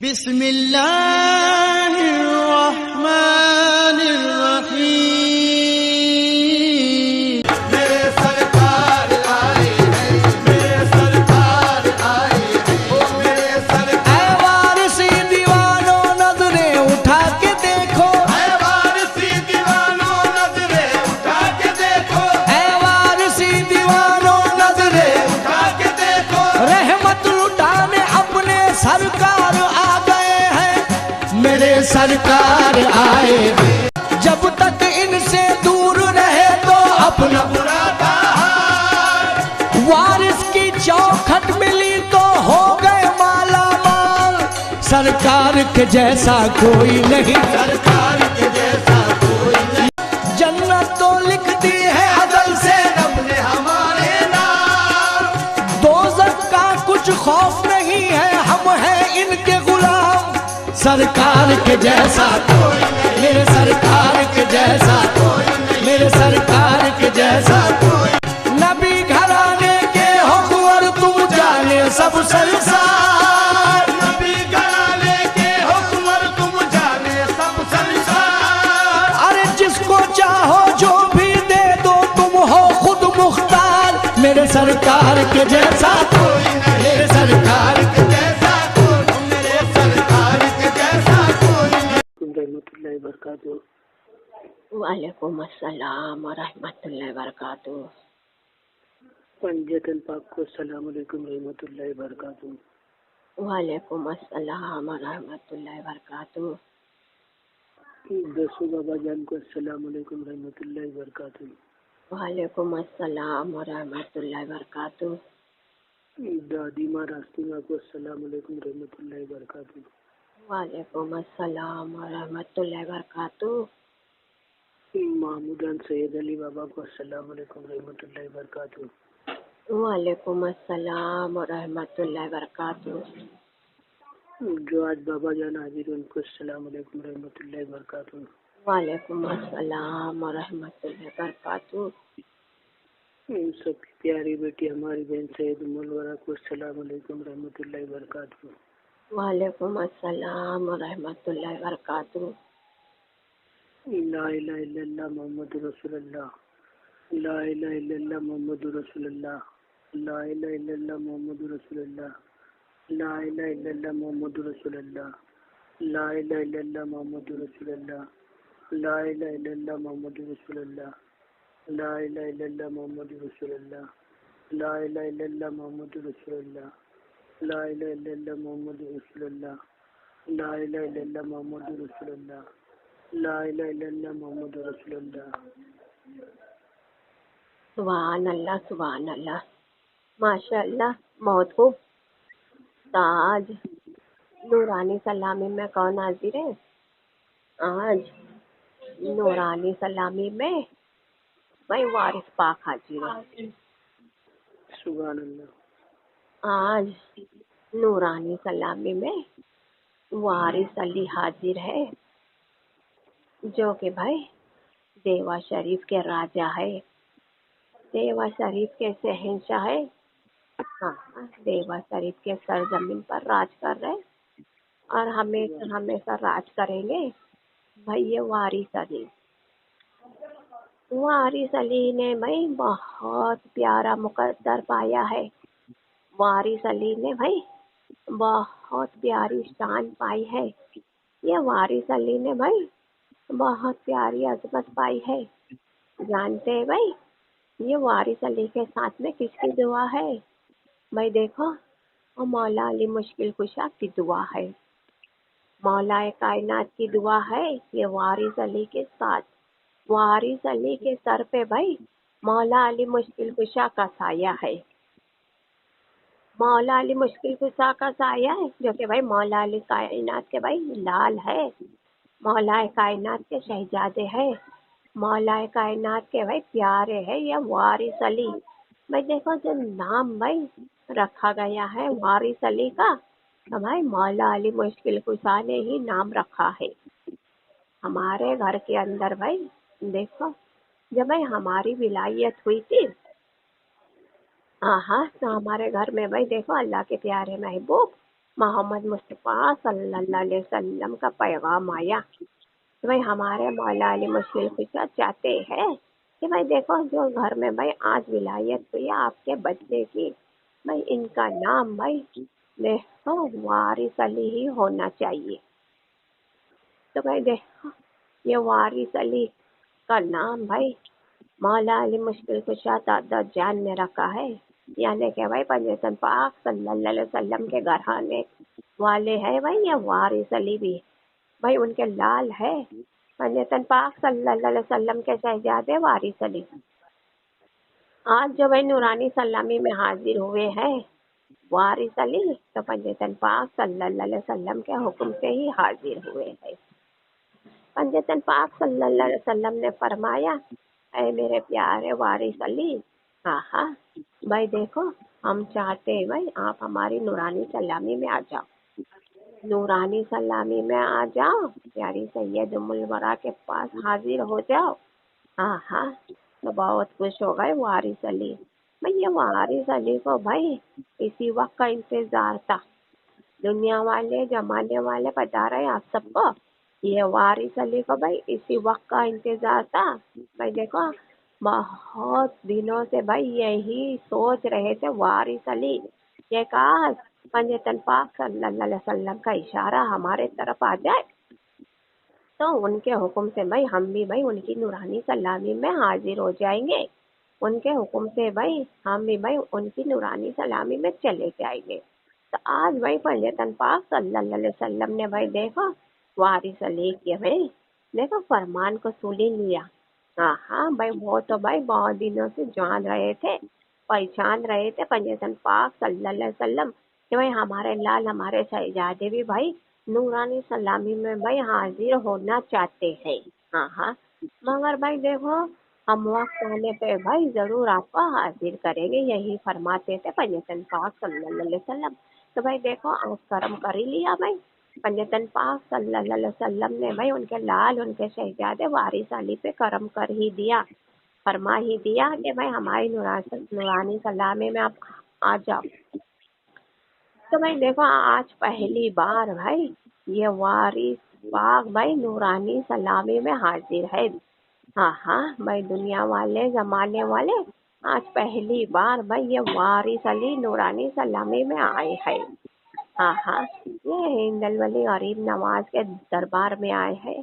بسم اللہ الرحمن الرحیم۔ میرے سرکار آئے ہیں، میرے سرکار آئے ہیں، میرے سرکار۔ اے وارثی دیوانوں نظریں اٹھا کے دیکھو، اے وارثی دیوانوں نظریں اٹھا کے دیکھو، اے وارثی دیوانوں نظریں اٹھا کے دیکھو۔ رحمت لٹانے اپنے سرکار میرے سرکار آئے ہیں۔ جب تک ان سے دور رہے تو اپنا برا حال، وارث کی چوکھٹ ملی تو ہو گئے مالا مال۔ سرکار کے جیسا کوئی نہیں، سرکار کے جیسا کوئی نہیں۔ جنت تو لکھ دی ہے عدل سے رب نے ہمارے نام، دوزخ کا کچھ خوف نہیں ہے، ہم ہیں ان کے غلام۔ سرکار کے جیسا کوئی نہیں، میرے سرکار کے جیسا کوئی نہیں، میرے سرکار کے جیسا کوئی نہیں۔ نبی گھرانے کے ہو کنور تم جانے سب سنسار، نبی گھرانے کے ہو کنور تم جانے سب سنسار۔ ارے جس کو چاہو جو بھی دے دو تم ہو خود مختار۔ میرے سرکار کے جیسا کوئی نہیں، میرے سرکار کے جیسا کوئی نہیں، میرے سرکار کے جیسا کوئی نہیں۔ رحمۃ اللہ وبرکاتہ۔ وعلیکم السلام ورحمۃ اللہ وبرکاتہ۔ پنجتن پاک کو السلام علیکم رحمۃ اللہ وبرکاتہ۔ وعلیکم السلام ورحمۃ اللہ وبرکاتہ۔ دسو بابا جان کو السلام علیکم رحمۃ اللہ وبرکاتہ۔ وعلیکم السلام ورحمۃ اللہ وبرکاتہ۔ دادی ماں راستی ماں کو السلام علیکم رحمۃ اللہ وبرکاتہ۔ وعلیکم السلام ورحمۃ اللہ وبرکاتہ۔ محمودان سید علی بابا کو السلام علیکم رحمۃ اللہ وبرکاتہ۔ وعلیکم السلام ورحمۃ اللہ وبرکاتہ۔ جو آج بابا جان حاضر ان کو السلام علیکم رحمۃ اللہ وبرکاتہ۔ وعلیکم السلام ورحمۃ اللہ وبرکاتہ۔ سب کی پیاری بیٹی ہماری بہن سید ام الورا کو السلام علیکم رحمۃ اللہ وبرکاتہ۔ وعلیکم السلام ورحمۃ اللہ وبرکاتہ۔ لا الہ الا اللہ محمد رسول اللہ، لا الہ الا اللہ محمد رسول اللہ، لا الہ الا اللہ محمد رسول اللہ، لا الہ الا اللہ محمد رسول اللہ، لا الہ الا اللہ محمد رسول اللہ، لا الہ الا اللہ محمد رسول اللہ، لا الہ الا اللہ محمد رسول اللہ، لا الہ الا اللہ محمد رسول اللہ، لا الہ الا اللہ محمد رسول اللہ، لا الہ الا اللہ محمد رسول اللہ، لا الہ الا اللہ محمد رسول اللہ۔ سبحان اللہ سبحان اللہ، ماشاء اللہ، بہت خوب۔ آج نورانی سلامی میں کون حاضر ہے؟ آج نورانی سلامی میں بھائی وارث پاک حاضر ہے۔ سبحان اللہ۔ آج نورانی سلامی میں وارث علی حاضر ہے، جو کہ بھائی دیوا شریف کے راجہ ہے، دیوا شریف کے شہنشاہ ہے۔ ہاں، دیوا شریف کے سرزمین پر راج کر رہے اور ہمیشہ ہمیشہ راج کریں گے بھائی یہ وارث علی۔ وارث علی نے بھائی بہت پیارا مقدر پایا ہے، وارث علی نے بھائی بہت پیاری شان پائی ہے، یہ وارث علی نے بھائی بہت پیاری عظمت پائی ہے۔ جانتے ہیں بھائی یہ وارث علی کے ساتھ میں کس کی دعا ہے؟ بھائی دیکھو، وہ مولا علی مشکل کشا کی دعا ہے، مولا کائنات کی دعا ہے۔ یہ وارث علی کے ساتھ، وارث علی کے سر پہ بھائی مولا علی مشکل کشا کا سایہ ہے، مولا علی مشکل کشا کا سایہ ہے، جو کہ بھائی مولا علی کائنات کے بھائی لال ہے، مولا کائنات کے شہزادے ہے، مولا کائنات کے بھائی پیارے ہے یہ وارث علی۔ بھائی دیکھو جو نام بھائی رکھا گیا ہے وارث علی کا، تو بھائی مولا علی مشکل کشا نے ہی نام رکھا ہے۔ ہمارے گھر کے اندر بھائی دیکھو جب بھائی ہماری ولایت ہوئی تھی، ہاں تو ہمارے گھر میں بھائی دیکھو اللہ کے پیارے محبوب मोहम्मद मुस्तफ़ा सल्लल्लाहु अलैहि वसल्लम का पैगाम आया कि भाई हमारे मौला अली मुश्किल कुशा चाहते हैं कि भाई देखो जो घर में भाई आज विलायत हुई है आपके बच्चे की, भाई इनका नाम भाई देखो वारिस अली ही होना चाहिए। तो भाई देखो ये वारिस अली का नाम भाई मौला अली मुश्किल कुशा दादा जान ने रखा है, यानी कि भाई पंजतन पाक सल्लल्लाहु अलैहि वसल्लम के घराने वाले हैं भाई ये वारिस अली भी भाई उनके लाल है पंजतन पाक सल्लल्लाहु अलैहि वसल्लम के शहजादे वारिस अली। आज जो भाई नूरानी सलामी में हाजिर हुए हैं वारिस अली, तो पंजतन पाक सल्लल्लाहु अलैहि वसल्लम के हुक्म से ही हाजिर हुए हैं। पंजतन पाक सल्लल्लाहु अलैहि वसल्लम ने फरमाया, ऐ मेरे प्यारे वारिस अली, हाँ भाई देखो हम चाहते हैं भाई आप हमारी नूरानी सलामी में आ जाओ, नूरानी सलामी में आ जाओ, प्यारी सैयद उम्मुल वरा के पास हाजिर हो जाओ। हाँ तो बहुत खुश हो गए वारिस अली। भाई ये वारिस अली को भाई इसी वक्त का इंतजार था, दुनिया वाले जमाने वाले बता रहे आप सबको, ये वारिस अली को भाई इसी वक्त का इंतजार था। भाई देखो बहुत दिनों से भाई यही सोच रहे थे वारिस अली, ये काश पंजतन पाक सल्लल्लाहु अलैहि वसल्लम का इशारा हमारे तरफ आ जाए तो उनके हुक्म से भाई हम भी भाई उनकी नूरानी सलामी में हाजिर हो जाएंगे, उनके हुक्म से भाई हम भी भाई उनकी नूरानी सलामी में चले जाएंगे। तो आज भाई पंजतन पाक सल्लल्लाहु अलैहि वसल्लम ने भाई देखो वारिस अली के भाई देखो फरमान को सुन लिया। हाँ भाई वो तो भाई बहुत दिनों से जान रहे थे, पहचान रहे थे पंजतन पाक सल्लल्लाहु अलैहि वसल्लम कि भाई हमारे लाल हमारे शहजादे भी भाई नूरानी सलामी में भाई हाजिर होना चाहते हैं। हाँ मगर भाई देखो हम वक्त आने पे भाई जरूर आपको हाजिर करेंगे, यही फरमाते थे पंजतन पाक सल्लल्लाहु अलैहि वसल्लम। तो भाई देखो आज कर्म कर ही लिया भाई, पंजतन पाक सल्लल्लाहु अलैहि वसल्लम ने भाई उनके लाल उनके शहजादे वारिस अली पे कर्म कर ही दिया, फरमा ही दिया कि भाई हमारी नूरानी सलामी में आप आ जाओ। तो भाई देखो आज पहली बार भाई ये वारिस पाक भाई नूरानी सलामी में हाजिर है। हाँ भाई दुनिया वाले जमाने वाले आज पहली बार भाई ये वारिस अली नूरानी सलामी में आए हैं। हाँ ये हिंदल वली गरीब नवाज के दरबार में आए हैं,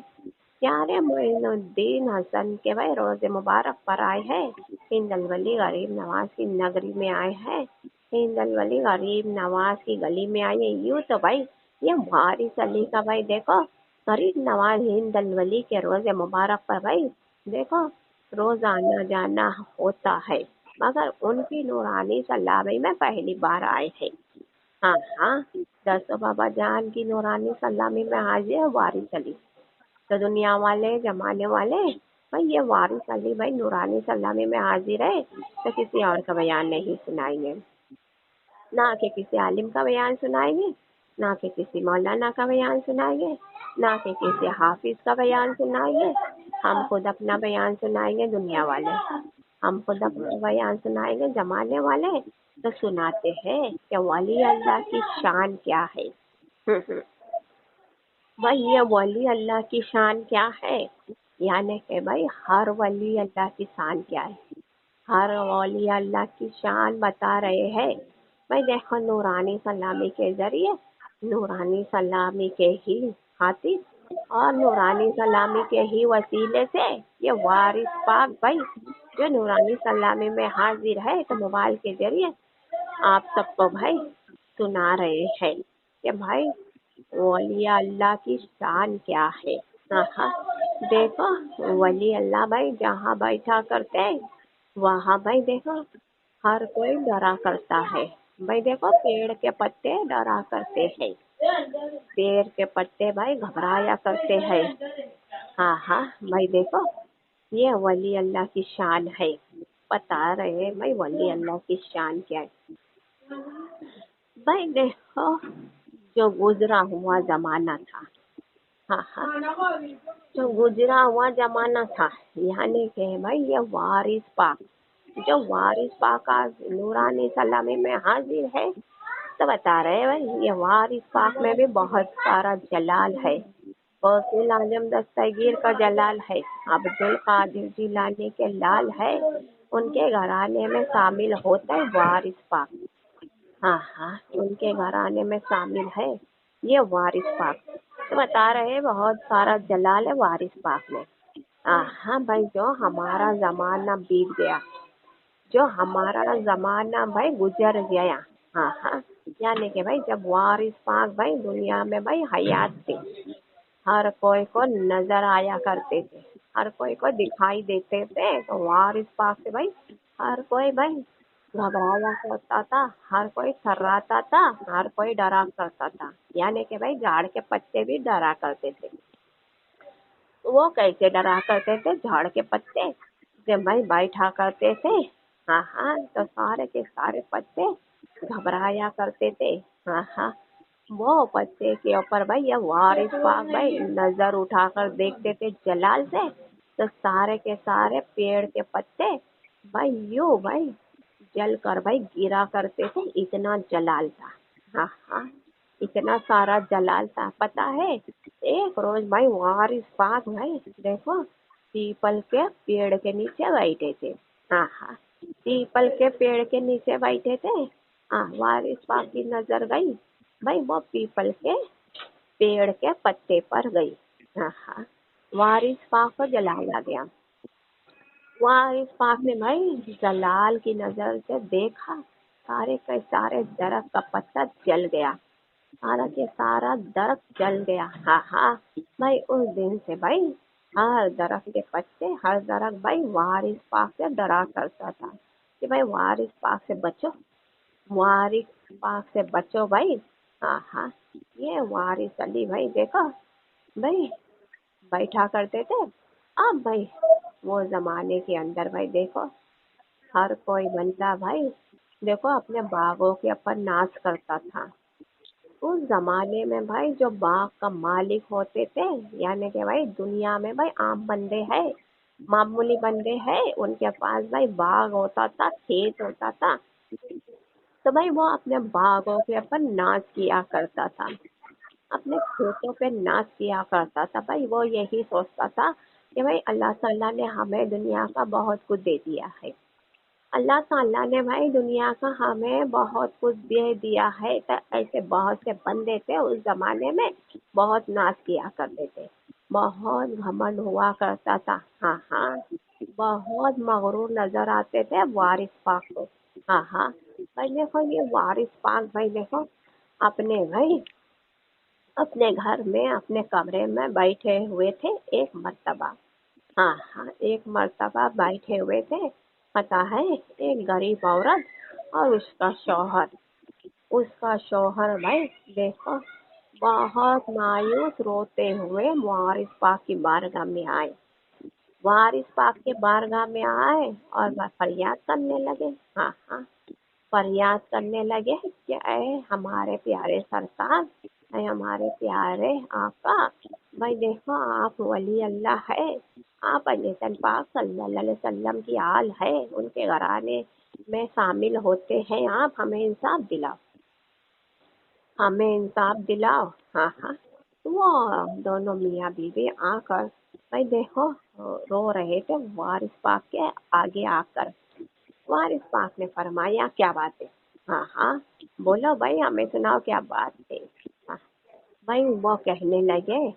प्यारे मोइनुद्दीन हसन के भाई रोजे मुबारक पर आए हैं, हिंदल वली गरीब नवाज की नगरी में आए हैं, हिंदल वली गरीब नवाज की गली में आए हैं। यूँ तो भाई ये वारिस अली का भाई देखो गरीब नवाज हिंदल वली के रोजे मुबारक पर भाई देखो रोज आना जाना होता है, मगर उनकी नूरानी सलामी में पहली बार आए हैं। हाँ दसो बाबा जान की नूरानी सलामी में हाजिर है वारिस अली। तो दुनिया वाले जमाने वाले भाई ये वारिस अली भाई नूरानी सलामी में हाजिर है, तो किसी और का बयान नहीं सुनाएंगे, ना कि किसी आलिम का बयान सुनाएंगे, ना कि किसी मौलाना का बयान सुनाएंगे, ना कि किसी हाफिज का बयान सुनाएंगे, हम खुद अपना बयान सुनाएंगे। दुनिया वाले हम खुद अपना बयान सुनाएंगे, जमाने वाले तो सुनाते हैं कि वली अल्लाह की शान क्या है। भाई ये वली अल्लाह की शान क्या है, यानी कि भाई हर वली अल्लाह की शान क्या है, हर वली अल्लाह की शान बता रहे हैं। भाई देखो नूरानी सलामी के जरिए, नूरानी सलामी के ही खातिर और नूरानी सलामी के ही वसीले से ये वारिस पाक भाई जो नूरानी सलामी में हाजिर है, तो मोबाइल के जरिए आप सबको भाई सुना रहे हैं कि भाई वली अल्लाह की शान क्या है। हाँ देखो वली अल्लाह भाई जहाँ बैठा करते वहाँ भाई देखो हर कोई डरा करता है। भाई देखो पेड़ के पत्ते डरा करते हैं, पेड़ के पत्ते भाई घबराया करते हैं। हाँ भाई देखो ये वली अल्लाह की शान है, बता रहे हैं भाई वली अल्लाह की शान क्या है। भाई देखो जो गुजरा हुआ जमाना था, हाँ जो गुजरा हुआ जमाना था, यानी कि भाई ये वारिस पाक जो वारिस पाक आज नूरानी सलामी में हाजिर है, तो बता रहे हैं भाई ये वारिस पाक में भी बहुत सारा जलाल है। गौसुल आजम दस्तगीर का जलाल है, अब्दुल कादिर जिलानी के लाल है, उनके घराने में शामिल होता है वारिस पाक। हाँ हाँ, उनके घराने में शामिल है ये वारिस पाक। तो बता रहे हैं बहुत सारा जलाल है वारिस पाक में। हाँ भाई, जो हमारा जमाना बीत गया, जो हमारा जमाना भाई गुजर गया। हाँ हाँ, यानी कि भाई जब वारिस पाक भाई दुनिया में भाई हयात थे, हर कोई को नजर आया करते थे, हर कोई को दिखाई देते थे, तो वारिस पाक से भाई हर कोई भाई घबराया करता था, हर कोई थर्राता था, हर कोई डरा करता था। यानी कि भाई झाड़ के पत्ते भी डरा करते थे। वो कैसे डरा करते थे? झाड़ के पत्ते जब भाई बैठा करते थे, हाँ हाँ, तो सारे के सारे पत्ते घबराया करते थे। हाँ हाँ, वो पत्ते के ऊपर भाई ये वारिस पाक भाई नजर उठाकर देखते थे जलाल से, तो सारे के सारे पेड़ के पत्ते भाई यूं भाई जल कर भाई गिरा करते थे, इतना जलाल था। हाँ हाँ, इतना सारा जलाल था। पता है एक रोज भाई वारिस पाक भाई देखो पीपल के पेड़ के नीचे बैठे थे। हाँ हाँ, पीपल के पेड़ के नीचे बैठे थे। हाँ, वारिस पाक की नजर गई भाई वो पीपल के पेड़ के पत्ते पर गई। हाँ हाँ, वारिस पाक को जलाया गया। वारिस पाक ने भाई जलाल की नजर से देखा, सारे के सारे दरख्त का पत्ता जल गया, सारा के सारा दरख्त जल गया। हाँ हाँ भाई, उस दिन से भाई हर दरख्त के पत्ते, हर दरख्त भाई वारिस पाक से डरा करता था कि भाई वारिस पाक से बचो, वारिस पाक से बचो भाई। हाँ हाँ, ये वारिस अली भाई देखो भाई बैठा करते थे। अब भाई वो जमाने के अंदर भाई देखो हर कोई बंदा भाई देखो अपने बागों के ऊपर नाच करता था। उस जमाने में भाई जो बाग का मालिक होते थे, यानी कि भाई दुनिया में भाई आम बंदे हैं, मामूली बंदे हैं, उनके पास भाई बाग होता था, खेत होता था, तो भाई वो अपने बागों के ऊपर नाच किया करता था, अपने खेतों पे नाच किया करता था। भाई वो यही सोचता था कि भाई अल्लाह ताला ने हमें दुनिया का बहुत कुछ दे दिया है, अल्लाह ताला ने भाई दुनिया का हमें बहुत कुछ दे दिया है। तो ऐसे बहुत से बंदे थे उस जमाने में, बहुत नाच किया करते थे, बहुत घमंड हुआ करता था। हाँ हाँ, बहुत मगरूर नजर आते थे वारिस पाक को। हाँ हाँ भाई देखो ये वारिस पाक भाई देखो अपने भाई अपने घर में अपने कमरे में बैठे हुए थे एक मर्तबा। हाँ हाँ, एक मर्तबा बैठे हुए थे। पता है एक गरीब औरत और उसका शौहर भाई देखो बहुत मायूस रोते हुए वारिस पाक की बारगाह में आए, वारिस पाक के बारगाह में आए और वह फरियाद करने लगे। हाँ हाँ, फरियाद करने लगे कि ऐ हमारे प्यारे सरकार, ऐ हमारे प्यारे आका, भाई देखो आप वली अल्लाह है, आप अल्लाह पाक सल्लल्लाहु अलैहि वसल्लम की आल है, उनके घराने में शामिल होते हैं, आप हमें इंसाफ दिलाओ, हमें इंसाफ दिलाओ। हाँ हाँ, वो दोनों मियाँ बीवी आकर भाई देखो रो रहे थे वारिस पाक के आगे आकर। वारिस पाक ने फरमाया क्या बात है? हाँ हाँ, बोलो भाई हमें सुनाओ क्या बात है। हाँ, भाई वो कहने लगे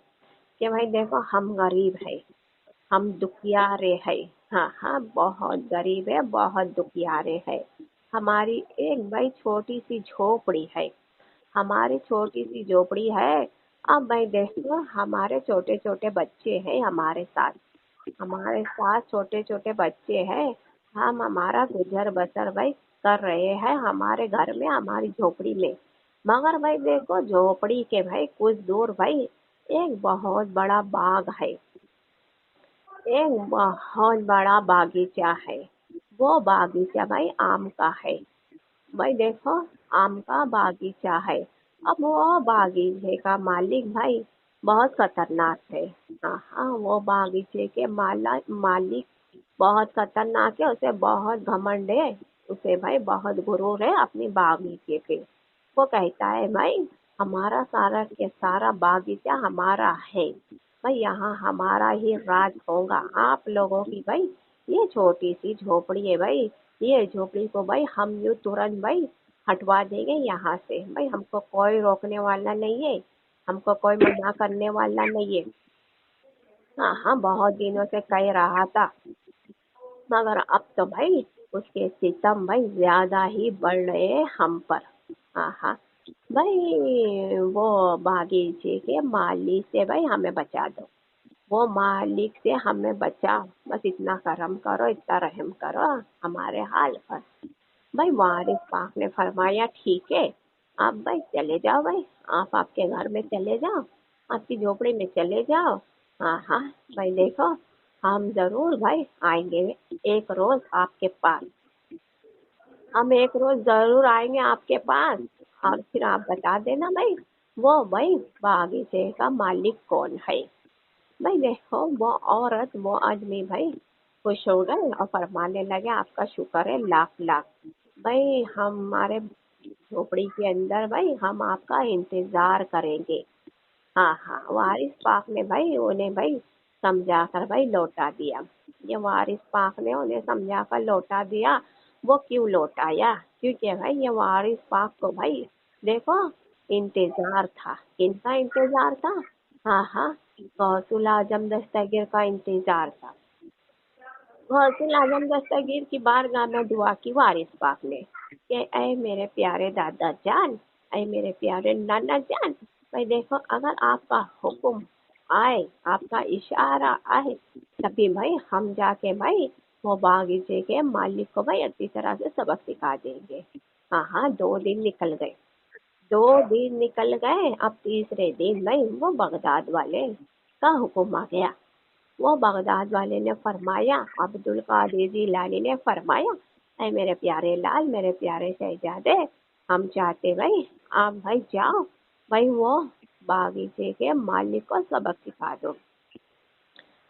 कि भाई देखो हम गरीब है, हम दुखियारे है। हाँ हाँ, बहुत गरीब है, बहुत दुखियारे है, हमारी एक भाई छोटी सी झोपड़ी है, हमारी छोटी सी झोपड़ी है। अब भाई देखो हमारे छोटे छोटे बच्चे हैं, हमारे साथ छोटे छोटे बच्चे हैं, हम हमारा गुजर बसर भाई कर रहे हैं हमारे घर में, हमारी झोपड़ी में। मगर भाई देखो झोपड़ी के भाई कुछ दूर भाई एक बहुत बड़ा बाग है, एक बहुत बड़ा बागीचा है, वो बागीचा भाई आम का है। भाई देखो आम का बागीचा है। अब वो बागीचे का मालिक भाई बहुत खतरनाक है। हाँ हाँ, वो बागीचे के मालिक बहुत खतरनाक है, उसे बहुत घमंड है, उसे भाई बहुत गुरूर है अपनी बागीचे पे। वो कहता है भाई हमारा सारा के सारा बागीचा हमारा है भाई, यहाँ हमारा ही राज होगा। आप लोगों की भाई ये छोटी सी झोपड़ी है भाई, ये झोपड़ी को भाई हम यूँ तुरंत भाई हटवा देंगे यहाँ से भाई, हमको कोई रोकने वाला नहीं है, हमको कोई मना करने वाला नहीं है। हाँ हाँ, बहुत दिनों से कह रहा था, मगर अब तो भाई उसके सितम भाई ज्यादा ही बढ़ रहे हैं हम पर। हाँ हाँ भाई, वो बागीचे के मालिक से भाई हमें बचा दो, वो मालिक से हमें बचाओ, बस इतना करम करो, इतना रहम करो हमारे हाल पर। भाई वारिस पाक ने फरमाया ठीक है, आप भाई चले जाओ भाई, आप आपके घर में चले जाओ, आपकी झोपड़ी में चले जाओ। हाँ हाँ भाई देखो, हम जरूर भाई आएंगे एक रोज आपके पास, हम एक रोज जरूर आएंगे आपके पास, और फिर आप बता देना भाई वो भाई बागीचे का मालिक कौन है। भाई देखो वो औरत वो आदमी भाई खुश हो गए और फरमाने लगे आपका शुक्र है लाख लाख, भाई हमारे झोपड़ी के अंदर भाई हम आपका इंतजार करेंगे। हाँ हाँ, वारिस पाक ने भाई उन्हें भाई समझा कर भाई लौटा दिया। ये वारिस पाक ने उन्हें समझा कर लौटा दिया। वो क्यों लौटाया? क्योंकि भाई ये वारिस पाक को भाई देखो इंतजार था। किसका इंतजार था? हाँ हाँ, गौसुल आजम दस्तगीर का इंतजार था। गौसुल आजम दस्तगीर की बारगाह में दुआ की वारिस पाक ने कि ऐ मेरे प्यारे दादा जान, ऐ मेरे प्यारे नाना जान, भाई देखो अगर आपका हुक्म आए, आपका इशारा आए, तभी भाई हम जाके भाई वो बागीचे के मालिक को भाई अच्छी तरह से सबक सिखा देंगे। हाँ हाँ, 2 दिन निकल गए, 2 दिन निकल गए। अब तीसरे दिन भाई वो बगदाद वाले का हुक्म आ गया। वो बगदाद वाले ने फरमाया, अब्दुल कादिर जिलानी ने फरमाया, ऐ मेरे प्यारे लाल, मेरे प्यारे शहजादे, हम चाहते भाई आप भाई जाओ भाई वो बागीचे के मालिक को सबक सिखा दो।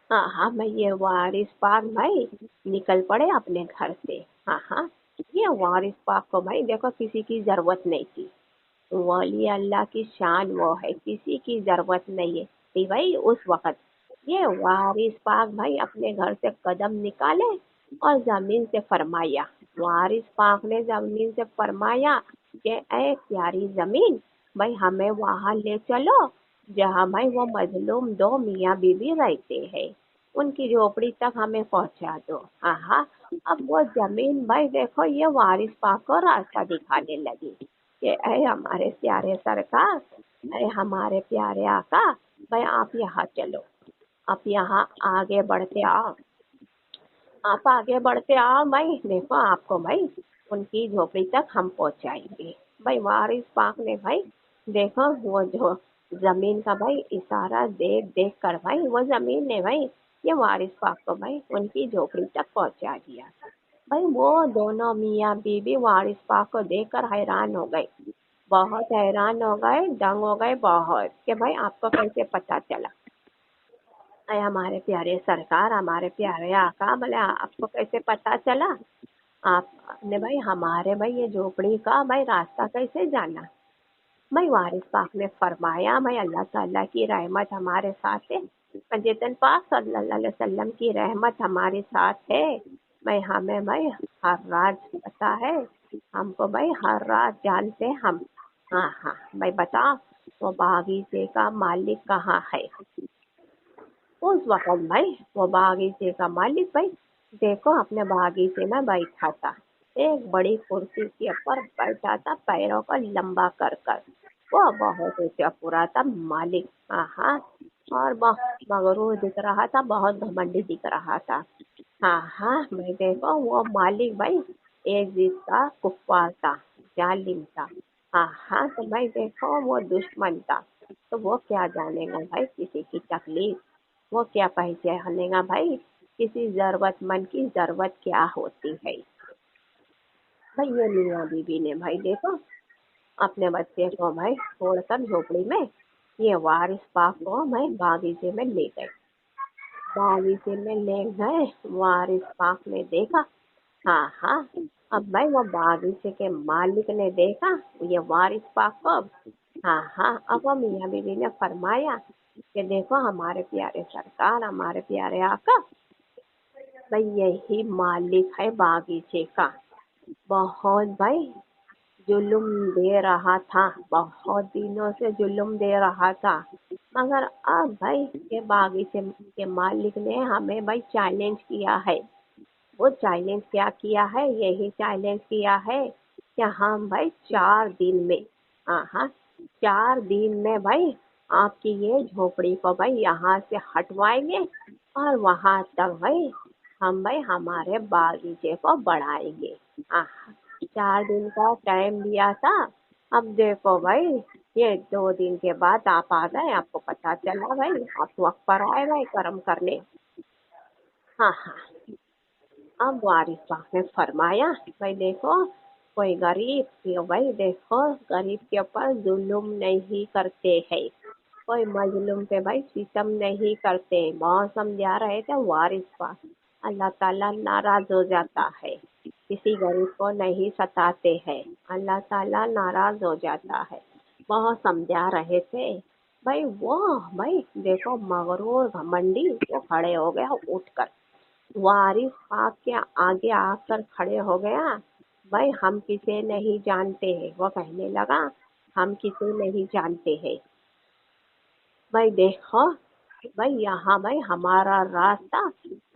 हाँ हाँ भाई, ये वारिस पाक भाई निकल पड़े अपने घर से। हाँ हाँ, ये वारिस पाक को भाई देखो किसी की जरूरत नहीं थी, वली अल्लाह की शान वो है, किसी की जरूरत नहीं है थी भाई उस वक्त। ये वारिस पाक भाई अपने घर से कदम निकाले और जमीन से फरमाया, वारिस पाक ने जमीन से फरमाया कि ऐ प्यारी जमीन, भाई हमें वहां ले चलो जहाँ भाई वो मजलूम 2 मियाँ बीबी रहते हैं, उनकी झोपड़ी तक हमें पहुंचा दो। हाँ हाँ, अब वो जमीन भाई देखो ये वारिस पाक को रास्ता दिखाने लगी कि ऐ हमारे प्यारे सरकार, ऐ हमारे प्यारे आका, भाई आप यहाँ चलो, आप यहाँ आगे बढ़ते आओ, आप आगे बढ़ते आओ भाई, देखो आपको भाई उनकी झोपड़ी तक हम पहुंचाएंगे। भाई वारिस पाक ने भाई देखो वो जो जमीन का भाई इशारा देख देख कर भाई वो जमीन ने भाई ये वारिस पाक को भाई उनकी झोपड़ी तक पहुंचा दिया। भाई वो दोनों मियाँ बीबी वारिस पाक को देखकर हैरान हो गए, बहुत हैरान हो गए, दंग हो गए बहुत, कि भाई आपको कैसे पता चला? अरे हमारे प्यारे सरकार, हमारे प्यारे आका, बोले आपको कैसे पता चला? आपने भाई हमारे भाई ये झोपड़ी का भाई रास्ता कैसे जाना? भाई वारिस पाक ने फरमाया, भाई अल्लाह ताला की रहमत हमारे साथ है, पंजतन पाक सल्लल्लाहु अलैहि वसल्लम की रहमत हमारे साथ है, भाई हमें भाई हर राज पता है, हमको भाई हर राज जानते हैं हम। हाँ हाँ भाई बताओ वो बागीचे का मालिक कहाँ है? उस वक्त भाई वो बागीचे का मालिक भाई देखो अपने बागीचे में बैठा था, एक बड़ी कुर्सी के ऊपर बैठा था, पैरों को लंबा कर कर। वो बहुत ऊंचा पूरा था मालिक। हाँ हाँ, और बहुत मगरूर दिख रहा था, बहुत घमंडी दिख रहा था। हाँ हाँ मैं देखो वो मालिक भाई एक जीत का कुफ्फार था, जालिम था। हाँ हाँ, तो भाई देखो वो दुश्मन था, तो वो क्या जानेगा भाई किसी की तकलीफ, वो क्या पहचानेगा भाई किसी जरूरतमंद की जरूरत क्या होती है। भाई ये मियाँ बीबी ने भाई देखो अपने बच्चे को भाई छोड़कर झोपड़ी में ये वारिस पाक को भाई बागीचे में ले गए। बागीचे में ले गए, वारिस पाक ने देखा हाँ हाँ। अब भाई वो बागीचे के मालिक ने देखा ये वारिस पाक को। हाँ हाँ। अब वो मियाँ बीवी ने फरमाया कि देखो हमारे प्यारे सरकार, हमारे प्यारे आका, भाई यही मालिक है बागीचे का। बहुत भाई जुल्म दे रहा था, बहुत दिनों से जुल्म दे रहा था, मगर अब भाई ये बागीचे के मालिक ने हमें भाई चैलेंज किया है। वो चैलेंज क्या किया है? यही चैलेंज किया है कि हम भाई 4 दिन में, हाँ हाँ, 4 दिन में भाई आपकी ये झोपड़ी को भाई यहाँ से हटवाएंगे और वहां तक भाई हम भाई हमारे बागीचे को बढ़ाएंगे। हाँ, 4 दिन का टाइम दिया था। अब देखो भाई ये 2 दिन के बाद आप आ गए, आपको पता चला भाई, आप वक्त पर आए भाई कर्म करने। हाँ हाँ। अब वारिस साहब ने फरमाया भाई देखो, कोई गरीब क्यों भाई, देखो गरीब के ऊपर जुल्म नहीं करते हैं, कोई मजलूम पे भाई सितम नहीं करते। बहुत समझा रहे थे वारिस साहब, अल्लाह ताला नाराज हो जाता है, किसी गरीब को नहीं सताते हैं, अल्लाह ताला नाराज हो जाता है। बहुत समझा रहे थे भाई। वो भाई देखो मगरूर घमंडी वो खड़े हो गया उठकर, वारिस पाक के आगे आकर खड़े हो गया। भाई हम किसे नहीं जानते हैं, वो कहने लगा हम किसे नहीं जानते हैं। भाई देखो भाई यहाँ भाई हमारा रास्ता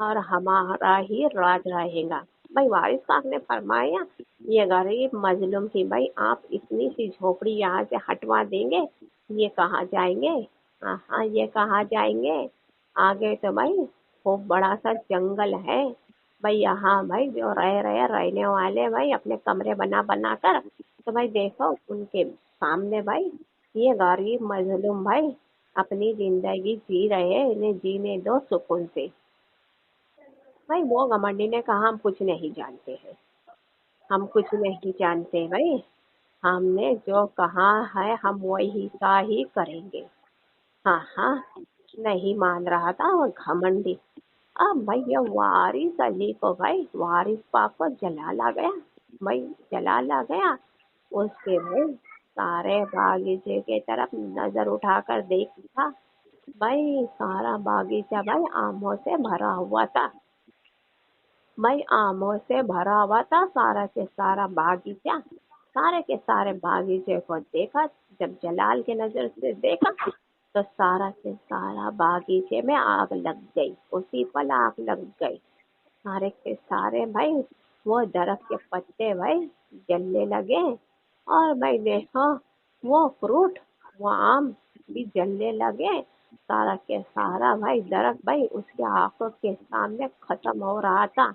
और हमारा ही राज रहेगा। भाई वारिस पाक ने फरमाया ये गरीब मजलूम की भाई आप इतनी सी झोपड़ी यहाँ से हटवा देंगे, ये कहाँ जाएंगे? हाँ हाँ, ये कहाँ जाएंगे? आगे तो भाई खूब बड़ा सा जंगल है। भाई यहाँ भाई जो रहने वाले भाई अपने कमरे बना बना कर, तो भाई देखो उनके सामने भाई ये गरीब मजलूम भाई अपनी जिंदगी जी रहे हैं, इन्हें जीने दो सुकून से। भाई वो घमंडी ने कहा हम कुछ नहीं जानते हैं, हम कुछ नहीं जानते भाई, हमने जो कहा है हम वही सा ही करेंगे। हाँ हाँ, नहीं मान रहा था वो घमंडी। अब भाई ये वारिस अली को भाई वारिस पाक को जलाल आ गया। भाई जलाल आ गया, उसके भाई सारे बागीचे के तरफ नजर उठाकर देखा। भाई सारा बागीचा भाई आमों से भरा हुआ था। भाई आमों से भरा हुआ था सारा के सारा बागीचा। सारे के सारे बागीचे को देखा, जब जलाल के नजर से देखा तो सारा के सारा बागीचे में आग लग गई, उसी पल आग लग गई। सारे के सारे भाई वो दरख्त के पत्ते भाई जलने लगे, और भाई देखो वो फ्रूट, वो आम भी जलने लगे। सारा के सारा भाई दरख्त भाई उसके आंखों के सामने खत्म हो रहा था।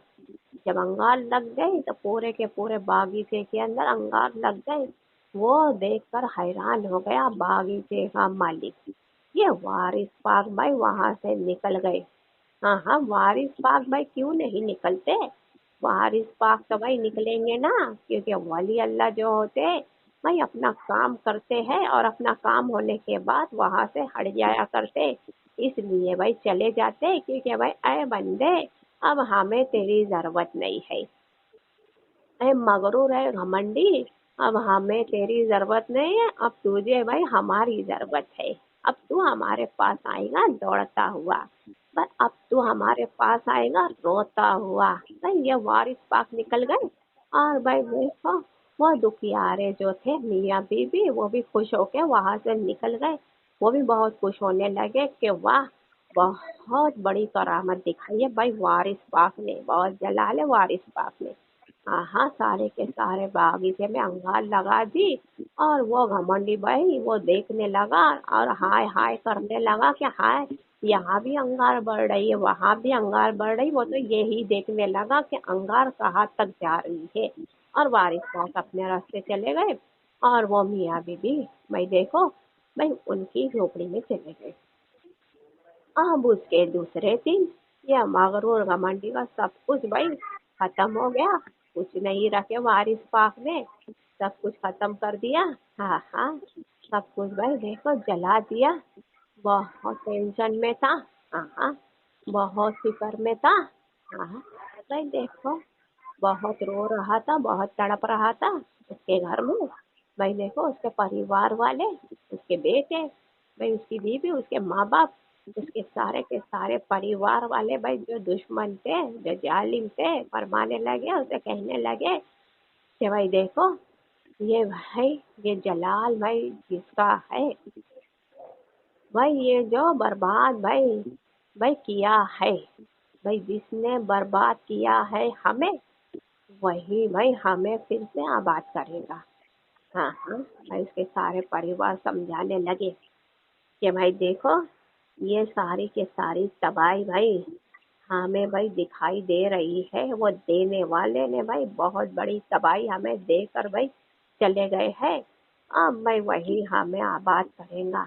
जब अंगार लग गई तो पूरे के पूरे बागीचे के अंदर अंगार लग गए। वो देखकर हैरान हो गया बागीचे का मालिक। ये वारिस पाक भाई वहां से निकल गए। हाँ हाँ, वारिस पाक भाई क्यों नहीं निकलते? वारिस पाक तो भाई निकलेंगे ना, क्योंकि वली अल्लाह जो होते हैं भाई अपना काम करते हैं और अपना काम होने के बाद वहां से हट जाया करते, इसलिए भाई चले जाते, क्योंकि भाई ऐ बंदे अब हमें तेरी जरूरत नहीं है, ऐ मगरूर है घमंडी, अब हमें तेरी जरूरत नहीं है, अब तुझे भाई हमारी जरूरत है। अब तू हमारे पास आएगा दौड़ता हुआ, पर अब तू हमारे पास आएगा रोता हुआ। भाई ये वारिस पाक निकल गए, और भाई देखो वो दुखियारे जो थे मियाँ बीबी वो भी खुश होके वहां से निकल गए। वो भी बहुत खुश होने लगे कि वाह, बहुत बड़ी करामत दिखाई है भाई वारिस पाक ने, बहुत जलाल है वारिस पाक ने। हाँ हाँ, सारे के सारे बागीचे में अंगार लगा दी, और वो घमंडी भाई वो देखने लगा और हाय हाय करने लगा कि हाय यहाँ भी अंगार बढ़ रही है, वहां भी अंगार बढ़ रही। वो तो यही देखने लगा कि अंगार कहाँ तक जा रही है, और वारिस पाक अपने रास्ते चले गए, और वो मियाँ बीबी भाई देखो भाई उनकी झोपड़ी में चले गए। अब उसके दूसरे दिन ये मगरूर घमंडी का सब कुछ भाई खत्म हो गया, कुछ नहीं रखे वारिस पाक ने, सब कुछ खत्म कर दिया। हाँ हाँ, सब कुछ भाई देखो जला दिया। बहुत टेंशन में था। हाँ हाँ, बहुत फिक्र में था। हाँ भाई देखो बहुत रो रहा था, बहुत तड़प रहा था उसके घर में। भाई देखो उसके परिवार वाले, उसके बेटे, भाई उसकी बीवी, उसके माँ बाप, उसके सारे के सारे परिवार वाले भाई जो दुश्मन थे, जो जालिम थे, फरमाने लगे, उसे कहने लगे कि भाई देखो ये भाई, ये जलाल भाई जिसका है भाई, ये जो बर्बाद भाई भाई किया है, भाई जिसने बर्बाद किया है हमें, वही भाई हमें फिर से आबाद करेगा। हाँ हाँ, भाई उसके सारे परिवार समझाने लगे कि भाई देखो ये सारी की सारी तबाही भाई हमें भाई दिखाई दे रही है, वो देने वाले ने भाई बहुत बड़ी तबाही हमें देकर भाई चले गए हैं। अब भाई वही हमें आबाद करेगा।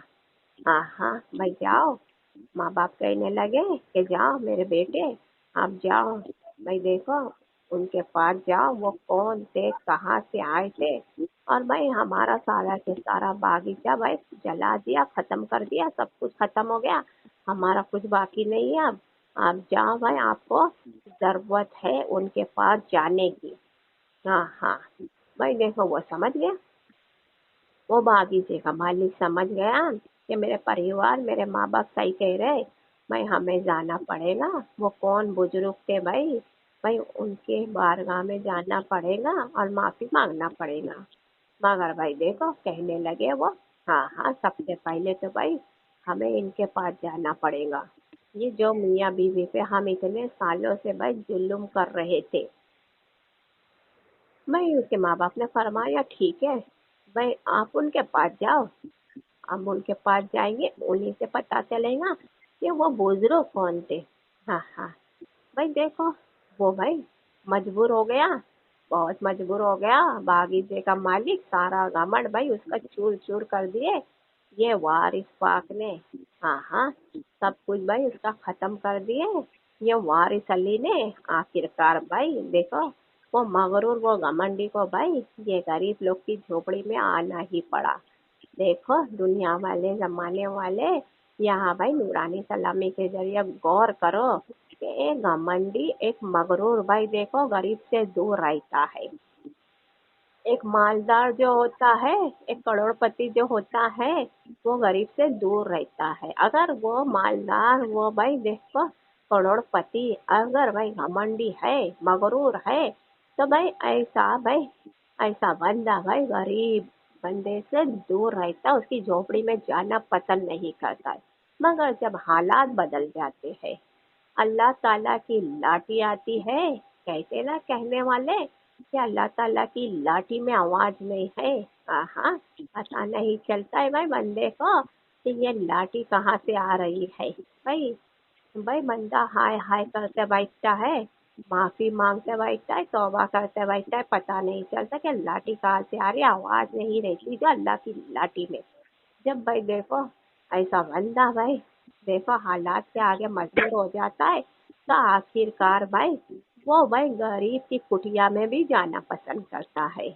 हाँ हाँ भाई जाओ, माँ बाप कहने लगे कि जाओ मेरे बेटे, आप जाओ, भाई देखो उनके पास जाओ, वो कौन थे, कहाँ से आए थे, और भाई हमारा सारा के सारा बागीचा भाई जला दिया, खत्म कर दिया, सब कुछ खत्म हो गया, हमारा कुछ बाकी नहीं है अब। आप जाओ भाई, आपको जरूरत है उनके पास जाने की। हाँ हाँ, भाई देखो वो समझ गया, वो बागीचे का मालिक समझ गया कि मेरे परिवार, मेरे माँ बाप सही कह रहे, भाई हमें जाना पड़ेगा। वो कौन बुजुर्ग थे भाई, भाई उनके बारगाह में जाना पड़ेगा और माफी मांगना पड़ेगा। मगर भाई देखो कहने लगे वो, हाँ हाँ सबसे पहले तो भाई हमें इनके पास जाना पड़ेगा। ये जो मियाँ बीवी पे हम इतने सालों से भाई जुल्म कर रहे थे। भाई उसके माँ बाप ने फरमाया ठीक है भाई, आप उनके पास जाओ, हम उनके पास जाएंगे, उन्हीं से पता चलेगा कि वो बुजुर्ग कौन थे। हाँ हाँ, भाई देखो वो भाई मजबूर हो गया, बहुत मजबूर हो गया, बागीचे का मालिक सारा घमंड भाई उसका चूर चूर कर दिए ये वारिस पाक ने। हाँ हाँ, सब कुछ भाई उसका खत्म कर दिए ये वारिस अली ने। आखिरकार भाई देखो वो मगरूर, वो घमंडी को भाई ये गरीब लोग की झोपड़ी में आना ही पड़ा। देखो दुनिया वाले, जमाने वाले, यहाँ भाई नूरानी सलामी के जरिए गौर करो कि एक घमंडी, एक मगरूर भाई देखो गरीब से दूर रहता है। एक मालदार जो होता है, एक करोड़पति जो होता है, वो गरीब से दूर रहता है। अगर वो मालदार, वो भाई देखो करोड़पति अगर भाई घमंडी है, मगरूर है, तो भाई ऐसा भाई, ऐसा बंदा भाई गरीब बंदे से दूर रहता, उसकी झोपड़ी में जाना पसंद नहीं करता है। मगर जब हालात बदल जाते हैं, अल्लाह ताला की लाठी आती है, कहते ना कहने वाले कि अल्लाह ताला की लाठी में आवाज नहीं है। हाँ, पता नहीं चलता है भाई बंदे को कि ये लाठी कहाँ से आ रही है। भाई भाई बंदा हाय हाय करते बैठता है, माफी मांगते बैठता है, तौबा करते बैठता है, पता नहीं चलता कि लाठी कहाँ से आ रही है, आवाज नहीं रहती जो अल्लाह की लाठी में। जब भाई देखो ऐसा बंदा भाई देखो हालात के आगे मजबूर हो जाता है, तो आखिरकार भाई वो भाई गरीब की कुटिया में भी जाना पसंद करता है।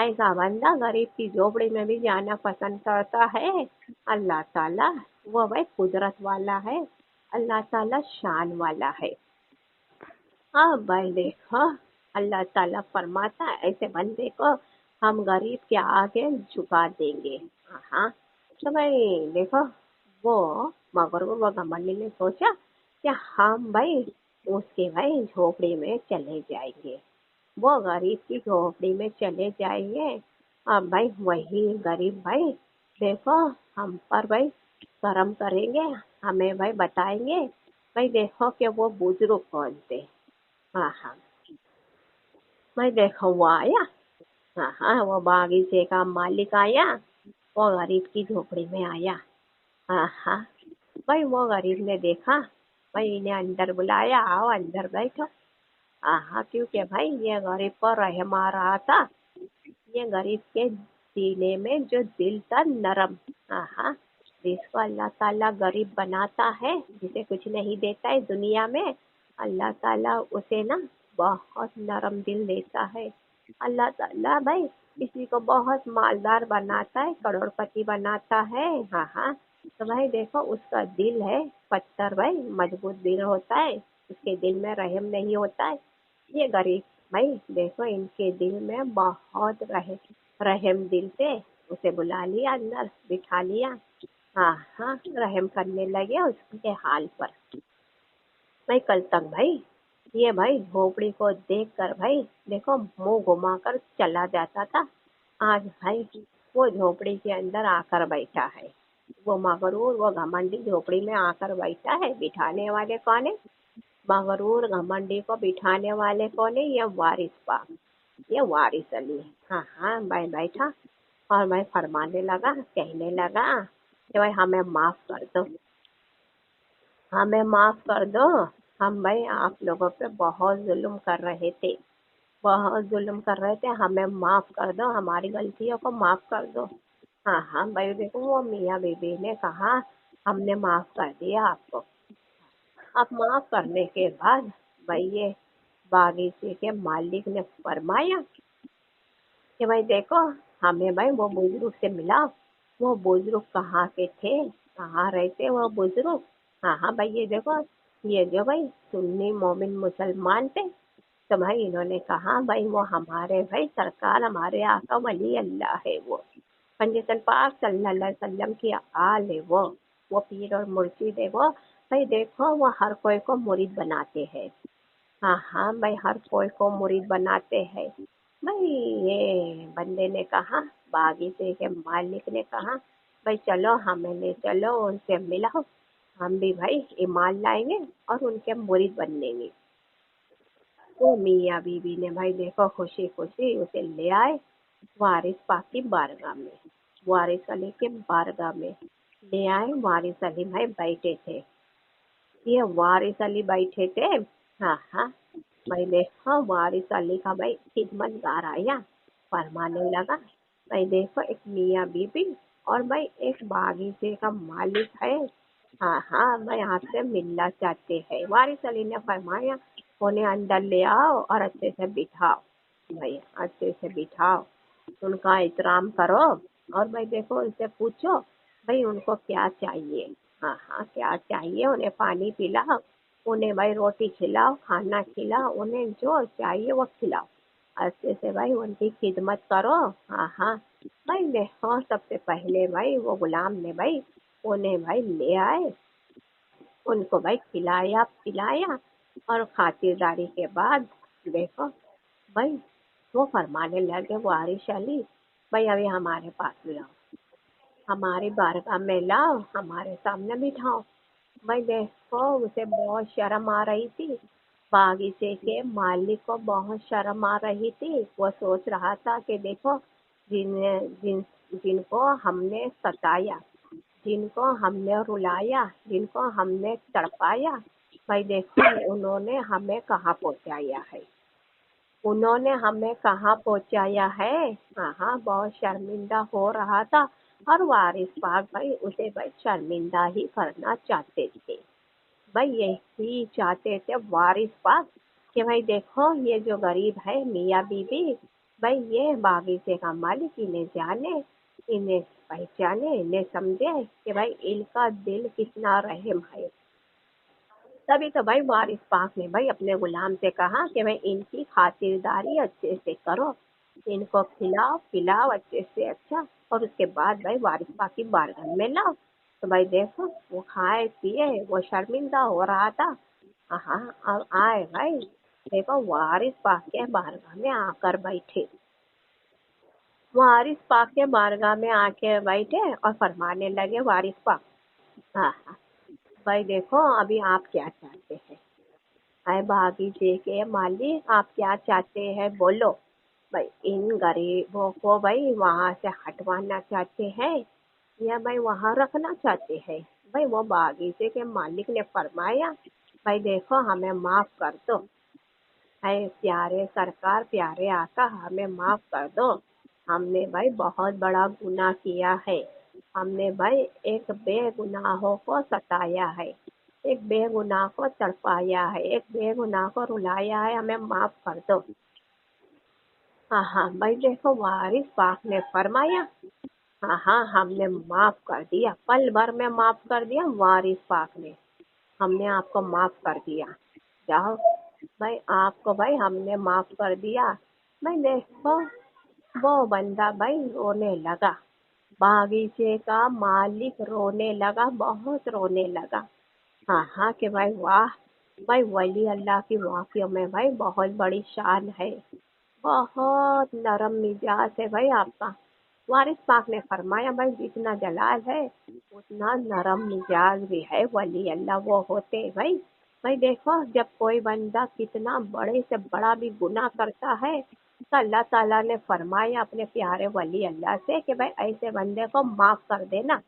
ऐसा बंदा गरीब की झोपड़ी में भी जाना पसंद करता है। अल्लाह ताला वो भाई कुदरत वाला है, अल्लाह ताला शान वाला है। हाँ भाई देखो अल्लाह ताला फरमाता है ऐसे बंदे को हम गरीब के आगे झुका देंगे। हाँ, तो भाई देखो वो मगरूर व घमंडी ने सोचा कि हम भाई उसके भाई झोपड़ी में चले जाएंगे, वो गरीब की झोपड़ी में चले जाएंगे। अब भाई वही गरीब भाई देखो हम पर भाई करम करेंगे, हमें भाई बताएंगे भाई देखो कि वो बुजुर्ग कौन थे। हाँ हाँ, भाई देखो वो आया, हाँ हाँ वो बागीचे का मालिक आया, वो गरीब की झोपड़ी में आया। हाँ हाँ, भाई वो गरीब ने देखा, भाई इन्हें अंदर बुलाया, आओ अंदर बैठो। हाँ हाँ, क्योंकि भाई ये गरीब को रहम आ रहा था, ये गरीब के सीने में जो दिल था नरम। हाँ हाँ, जिसको अल्लाह ताला गरीब बनाता है, जिसे कुछ नहीं देता है दुनिया में, अल्लाह ताला उसे ना बहुत नरम दिल देता है। अल्लाह ताला भाई किसी को बहुत मालदार बनाता है, करोड़पति बनाता है। हाँ हाँ, तो भाई देखो उसका दिल है पत्थर भाई, मजबूत दिल होता है, उसके दिल में रहम नहीं होता है। ये गरीब भाई देखो इनके दिल में बहुत रहम दिल थे। उसे बुला लिया, अंदर बिठा लिया। हाँ हाँ, रहम करने लगे उसके हाल पर। भाई कल तक भाई ये भाई झोपड़ी को देख कर भाई देखो मुंह घुमाकर चला जाता था। आज भाई वो झोपड़ी के अंदर आकर बैठा है। वो मगरूर, वो घमंडी झोपड़ी में आकर बैठा है। बिठाने वाले कौन है? मगरूर घमंडी को बिठाने वाले कौन है? ये वारिस पाक, ये वारिस अली। हाँ हाँ भाई बैठा और मैं फरमाने लगा, कहने लगा कि भाई हमें माफ कर दो, हमें माफ कर दो। हम भाई आप लोगों पे बहुत जुल्म कर रहे थे, बहुत जुल्म कर रहे थे। हमें माफ कर दो, हमारी गलतियों को माफ कर दो। हाँ हाँ भाई देखो वो मियाँ बीबी ने कहा हमने माफ कर दिया आपको। अब माफ करने के बाद भाई ये बागीचे के मालिक ने फरमाया कि भाई देखो हमें भाई वो बुजुर्ग से मिला। वो बुजुर्ग कहाँ के थे, कहाँ रहते वो बुजुर्ग? हाँ हाँ भाई ये देखो, ये जो भाई सुन्नी मोमिन मुसलमान थे। तो भाई इन्होंने कहा भाई वो हमारे भाई सरकार, हमारे आका वली अल्लाह है। वो पंडितन पाक सल्लल्लाहु अलैहि वसल्लम की आल है। वो पीर और मुर्शिद है। वो भाई देखो वो हर कोई को मुरीद बनाते हैं। हाँ हाँ भाई हर कोई को मुरीद बनाते हैं। भाई ये बंदे ने कहा, बागीचे के मालिक ने कहा भाई चलो हमें ले चलो, उनसे मिलाओ, हम भी भाई ईमान लाएंगे और उनके मुरीद बनेंगे। तो मियाँ बीबी ने भाई देखो खुशी खुशी उसे ले आए वारिस पाक की बारगाह में। वारिस अली के बारगाह में ले आए। वारिस अली भाई बैठे थे, ये वारिस अली बैठे थे। हाँ हाँ भाई देखो वारिस अली का भाई खिदमतगार आया, फरमाने लगा भाई देखो एक मियाँ बीबी और भाई एक बागीचे का मालिक है। हाँ हाँ भाई आपसे मिलना चाहते हैं। वारिस अली ने फरमाया उन्हें अंदर ले आओ और अच्छे से बिठाओ, भाई अच्छे से बिठाओ, उनका एहतराम करो और भाई देखो उनसे पूछो भाई उनको क्या चाहिए। हाँ हाँ क्या चाहिए, उन्हें पानी पिलाओ, उन्हें भाई रोटी खिलाओ, खाना खिलाओ, उन्हें जो चाहिए वो खिलाओ, अच्छे से भाई उनकी खिदमत करो। हाँ हाँ भाई देखो सबसे पहले भाई वो गुलाम ने भाई उन्हें भाई ले आए, उनको भाई खिलाया पिलाया और खातिरदारी के बाद देखो भाई वो फरमाने लगे वारिस अली भाई अभी हमारे पास लाओ, हमारी बारगाह में लाओ, हमारे सामने बिठाओ। भाई देखो उसे बहुत शर्म आ रही थी, बागीचे के मालिक को बहुत शर्म आ रही थी। वो सोच रहा था कि देखो जिन जिन जिनको हमने सताया, जिनको हमने रुलाया, जिनको हमने तड़पाया, भाई देखो उन्होंने हमें कहाँ पहुँचाया है, उन्होंने हमें कहाँ पहुँचाया है। हाँ हाँ बहुत शर्मिंदा हो रहा था और वारिस पाक भाई उसे भाई शर्मिंदा ही करना चाहते थे। भाई यही चाहते थे वारिस पाक कि भाई देखो ये जो गरीब है मियाँ बीबी, भाई ये बागीचे का मालिक इन्हें जाने, इन्हें पहचाने, इन्हें समझे कि भाई इनका दिल कितना रहम है। तभी तो भाई वारिस पाक ने भाई अपने गुलाम से कहा कि भाई इनकी खातिरदारी अच्छे से करो, इनको खिलाओ पिलाओ अच्छे से अच्छा, और उसके बाद भाई वारिस पाक की बारगाह में लाओ। तो भाई देखो वो खाए पिए, वो शर्मिंदा हो रहा था। हाँ अब आए भाई देखो वारिस पाक के बारगाह में आकर बैठे, वारिस पाक के बारगाह में आके बैठे और फरमाने लगे वारिस पाक, हाँ हाँ भाई देखो अभी आप क्या चाहते हैं? है बागीचे के मालिक आप क्या चाहते हैं बोलो। भाई इन गरीबों को भाई वहाँ से हटवाना चाहते हैं या भाई वहाँ रखना चाहते हैं? भाई वो बागीचे के मालिक ने फरमाया भाई देखो हमें माफ कर दो, है प्यारे सरकार प्यारे आका हमें माफ कर दो, हमने भाई बहुत बड़ा गुनाह किया है, हमने भाई एक बेगुनाहों को सताया है, एक बेगुनाह को तड़पाया है, एक बेगुनाह को रुलाया है, हमें माफ कर दो। हाँ हाँ भाई देखो वारिस पाक ने फरमाया हाँ हाँ हमने माफ कर दिया, पल भर में माफ कर दिया वारिस पाक ने, हमने आपको माफ कर दिया, जाओ भाई आपको भाई हमने माफ कर दिया। भाई देखो वो बंदा भाई रोने लगा, बागीचे का मालिक रोने लगा, बहुत रोने लगा। हाँ हाँ कि भाई वाह, भाई वली अल्लाह की वाकई में भाई बहुत बड़ी शान है, बहुत नरम मिजाज है भाई आपका। वारिस पाक ने फरमाया भाई जितना जलाल है उतना नरम मिजाज भी है वली अल्लाह वो होते हैं भाई। भाई देखो जब कोई बंदा कितना बड़े से बड़ा भी गुनाह करता है तो अल्लाह ताला ने फरमाया अपने प्यारे वली अल्लाह से कि भाई ऐसे बंदे को माफ कर देना।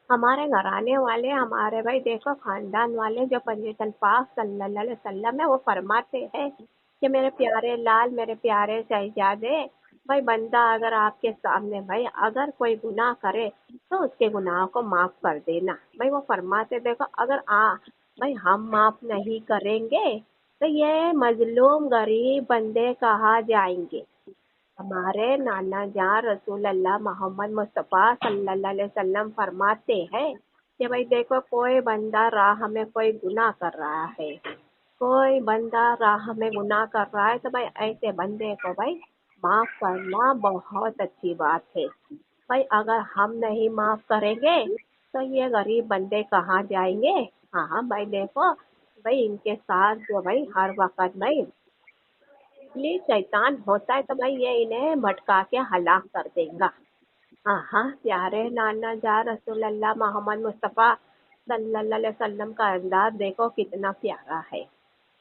हमारे घराने वाले हमारे भाई देखो खानदान वाले जो पंजतन पाक सल्लल्लाहु अलैहि वसल्लम है वो फरमाते हैं कि मेरे प्यारे लाल मेरे प्यारे शहजादे, भाई बंदा अगर आपके सामने भाई अगर कोई गुनाह करे तो उसके गुनाह को माफ कर देना। भाई वो फरमाते देखो अगर भाई हम माफ नहीं करेंगे तो ये मजलूम गरीब बंदे कहाँ जाएंगे। हमारे नाना जान रसूल अल्लाह मोहम्मद मुस्तफ़ा सल्लल्लाहु अलैहि वसल्लम फरमाते हैं कि भाई देखो कोई बंदा राह में कोई गुनाह कर रहा है, कोई बंदा राह में गुनाह कर रहा है तो भाई ऐसे बंदे को भाई माफ करना बहुत अच्छी बात है। भाई अगर हम नहीं माफ करेंगे तो ये गरीब बंदे कहाँ जाएंगे। हाँ हाँ भाई देखो भाई इनके साथ जो भाई हर वक्त भाई ये शैतान होता है तो भाई ये इन्हें भटका के हलाक कर देगा। हाँ हाँ प्यारे नाना जा रसूल अल्लाह मोहम्मद मुस्तफ़ा सल्लल्लाहु अलैहि वसल्लम का अंदाज देखो कितना प्यारा है।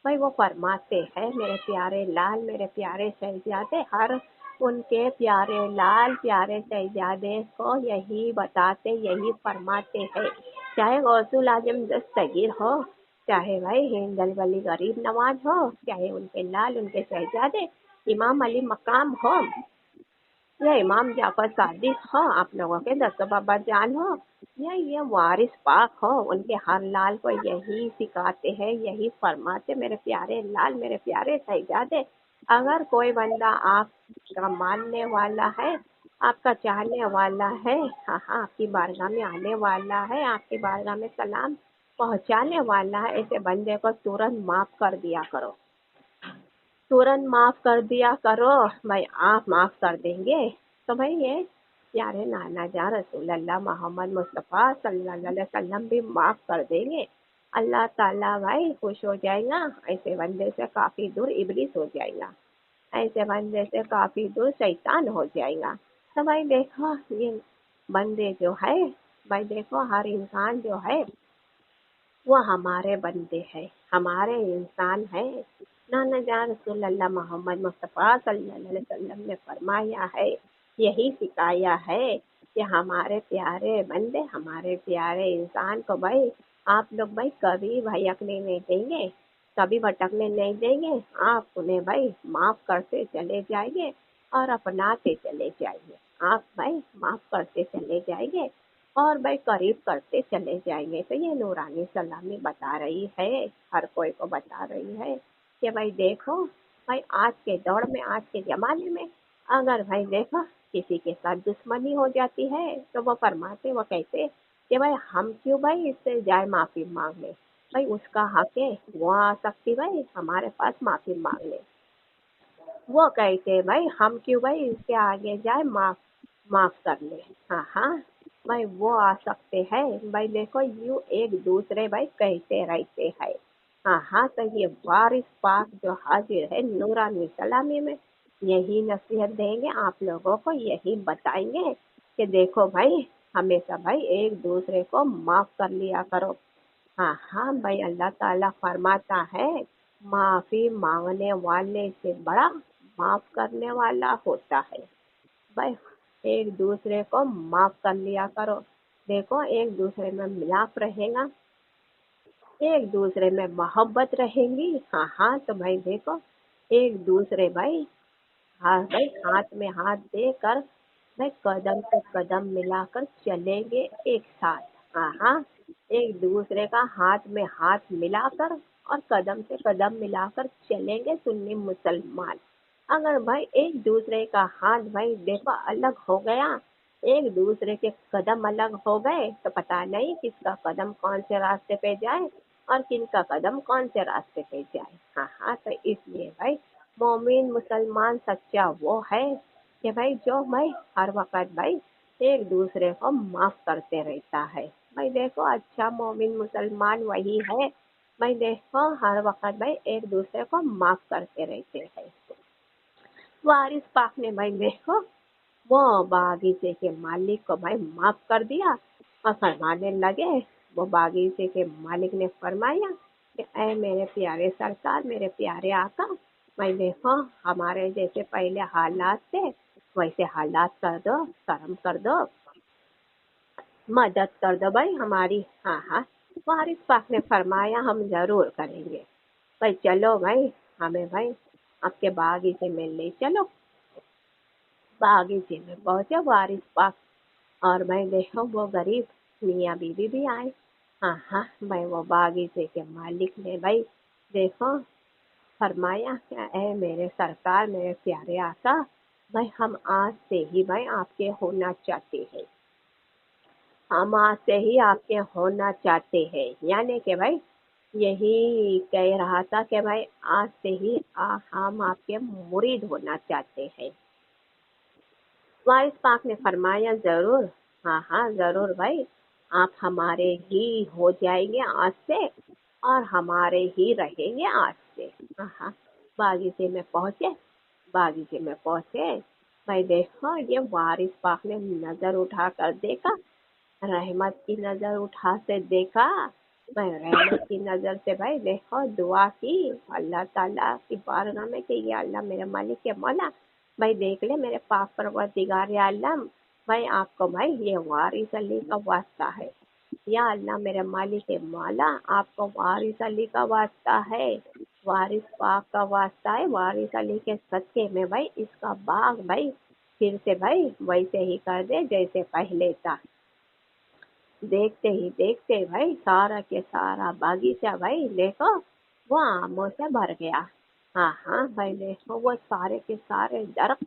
भाई वो फरमाते हैं मेरे प्यारे लाल मेरे प्यारे शहजादे, हर उनके प्यारे लाल प्यारे शहजादे को यही बताते यही फरमाते हैं, चाहे गौसुल आजम दस्तगीर हो, चाहे भाई हिंदल वली गरीब नवाज हो, चाहे उनके लाल उनके शहजादे इमाम अली मकाम हो या इमाम जाफर सादिक हो, आप लोगों के दसों बाबा जान हो या ये वारिस पाक हो, उनके हर लाल को यही सिखाते हैं यही फरमाते मेरे प्यारे लाल मेरे प्यारे शहजादे, अगर कोई बंदा आपका मानने वाला है आपका चाहने वाला है, हाँ हाँ आपकी बारगाह में आने वाला है, आपकी बारगाह में सलाम पहुंचाने वाला है, ऐसे बंदे को तुरंत माफ कर दिया करो, तुरंत माफ कर दिया करो। भाई आप माफ कर देंगे तो भाई ये प्यारे नाना जान रसूल अल्लाह मोहम्मद मुस्तफ़ा सल्लल्लाहु अलैहि वसल्लम भी माफ कर देंगे। अल्लाह ताला भाई खुश हो जाएगा, ऐसे बंदे से काफी दूर इबलीस हो जाएगा, ऐसे बंदे से काफी दूर शैतान हो जाएगा। तो भाई देखो ये बंदे जो है, भाई देखो हर इंसान जो है वो हमारे बंदे हैं, हमारे इंसान हैं। नाना जान रसूल अल्लाह मोहम्मद मुस्तफ़ा सल्लल्लाहु अलैहि वसल्लम ने फरमाया है यही सिखाया है कि हमारे प्यारे बंदे हमारे प्यारे इंसान को भाई आप लोग भाई कभी भटकने नहीं देंगे, कभी भटकने नहीं देंगे, आप उन्हें भाई माफ करते चले जाएंगे और अपनाते चले जाएंगे, आप भाई माफ करते चले जाएंगे और भाई करीब करते चले जाएंगे। तो ये नूरानी सलामी बता रही है, हर कोई को बता रही है कि भाई देखो भाई आज के दौर में आज के ज़माने में अगर भाई देखो किसी के साथ दुश्मनी हो जाती है तो वो फरमाते वो कहते कि भाई हम क्यों भाई इससे जाए माफ़ी मांग ले, भाई उसका हक है वो आ सकती भाई हमारे पास माफ़ी मांग ले, वो कहते भाई हम क्यों भाई इसके आगे जाए माफ माफ कर ले। हाँ हाँ भाई वो आ सकते हैं, भाई देखो यू एक दूसरे भाई कहते रहते हैं। हाँ हाँ तो ये वारिस पाक जो हाजिर है नूरानी सलामी में यही नसीहत देंगे आप लोगों को, यही बताएंगे कि देखो भाई हमेशा भाई एक दूसरे को माफ कर लिया करो। हाँ हाँ भाई अल्लाह ताला फरमाता है माफी मांगने वाले से बड़ा माफ करने वाला होता है। भाई एक दूसरे को माफ कर लिया करो, देखो एक दूसरे में मिलाप रहेगा, एक दूसरे में मोहब्बत रहेगी। हाँ हाँ तो भाई देखो एक दूसरे भाई हाँ भाई हाथ में हाथ देकर भाई कदम से कदम मिलाकर चलेंगे एक साथ। हाँ हाँ एक दूसरे का हाथ में हाथ मिलाकर और कदम से कदम मिलाकर चलेंगे सुन्नी मुसलमान। अगर भाई एक दूसरे का हाथ भाई देखो अलग हो गया, एक दूसरे के कदम अलग हो गए तो पता नहीं किसका कदम कौन से रास्ते पे जाए, اور کن کا قدم کون سے راستے پہ جائے. ہاں تو اس لیے بھائی مومن مسلمان سچا وہ ہے کہ بھائی جو بھائی ہر وقت بھائی ایک دوسرے کو معاف کرتے رہتا ہے. بھائی دیکھو اچھا مومن مسلمان وہی ہے بھائی دیکھو ہر وقت بھائی ایک دوسرے کو معاف کرتے رہتے ہیں. وارث پاک نے بھائی دیکھو وہ باغیچے کے مالک کو بھائی معاف کر دیا اور فرمانے لگے. وہ باغیچے کے مالک نے فرمایا کہ اے میرے پیارے سرکار میرے پیارے آقا بھائی دیکھو ہمارے جیسے پہلے حالات تھے ویسے حالات کر دو کرم کر دو مدد کر دو بھائی ہماری. ہاں وارث پاک نے فرمایا ہم ضرور کریں گے. بھائی چلو بھائی ہمیں بھائی آپ کے باغیچے میں لے چلو. باغیچے میں پہنچے وارث پاک اور بھائی دیکھو وہ غریب میاں بیوی بھی آئے. ہاں بھائی وہ باغیچے کے مالک نے بھائی دیکھو فرمایا کہ اے میرے سرکار میرے پیارے آقا بھائی ہم آج سے ہی بھائی آپ کے ہونا چاہتے ہیں. ہم آج سے ہی آپ کے ہونا چاہتے ہیں یعنی کہ بھائی یہی کہہ رہا تھا کہ بھائی آج سے ہی ہم آپ کے مرید ہونا چاہتے ہیں. وارث پاک نے فرمایا ضرور. ہاں ضرور بھائی آپ ہمارے ہی ہو جائیں گے آج سے اور ہمارے ہی رہیں گے آج سے. ہاں باغیچے میں پہنچے بھائی دیکھو یہ وارث پاک نے نظر اٹھا کر دیکھا رحمت کی نظر اٹھا سے دیکھا بھائی رحمت کی نظر سے بھائی دیکھو دعا کی اللہ تعالیٰ کی بارگاہ میں کہ یا اللہ میرے مالک کے مولا بھائی دیکھ لے میرے پاک پروردگار عالم بھائی آپ کو بھائی یہ وارث علی کا واسطہ ہے. یا اللہ میرے مالک کے مولا آپ کو وارث علی کا واسطہ ہے وارث پاک کا واسطہ ہے. وارث علی کے صدقے میں بھائی اس کا باغ بھائی پھر سے بھائی ویسے ہی کر دے جیسے پہلے تھا. دیکھتے ہی دیکھتے بھائی سارا کے سارا باغیچہ بھائی دیکھو وہ آموں سے بھر گیا. ہاں بھائی دیکھو وہ سارے کے سارے درخت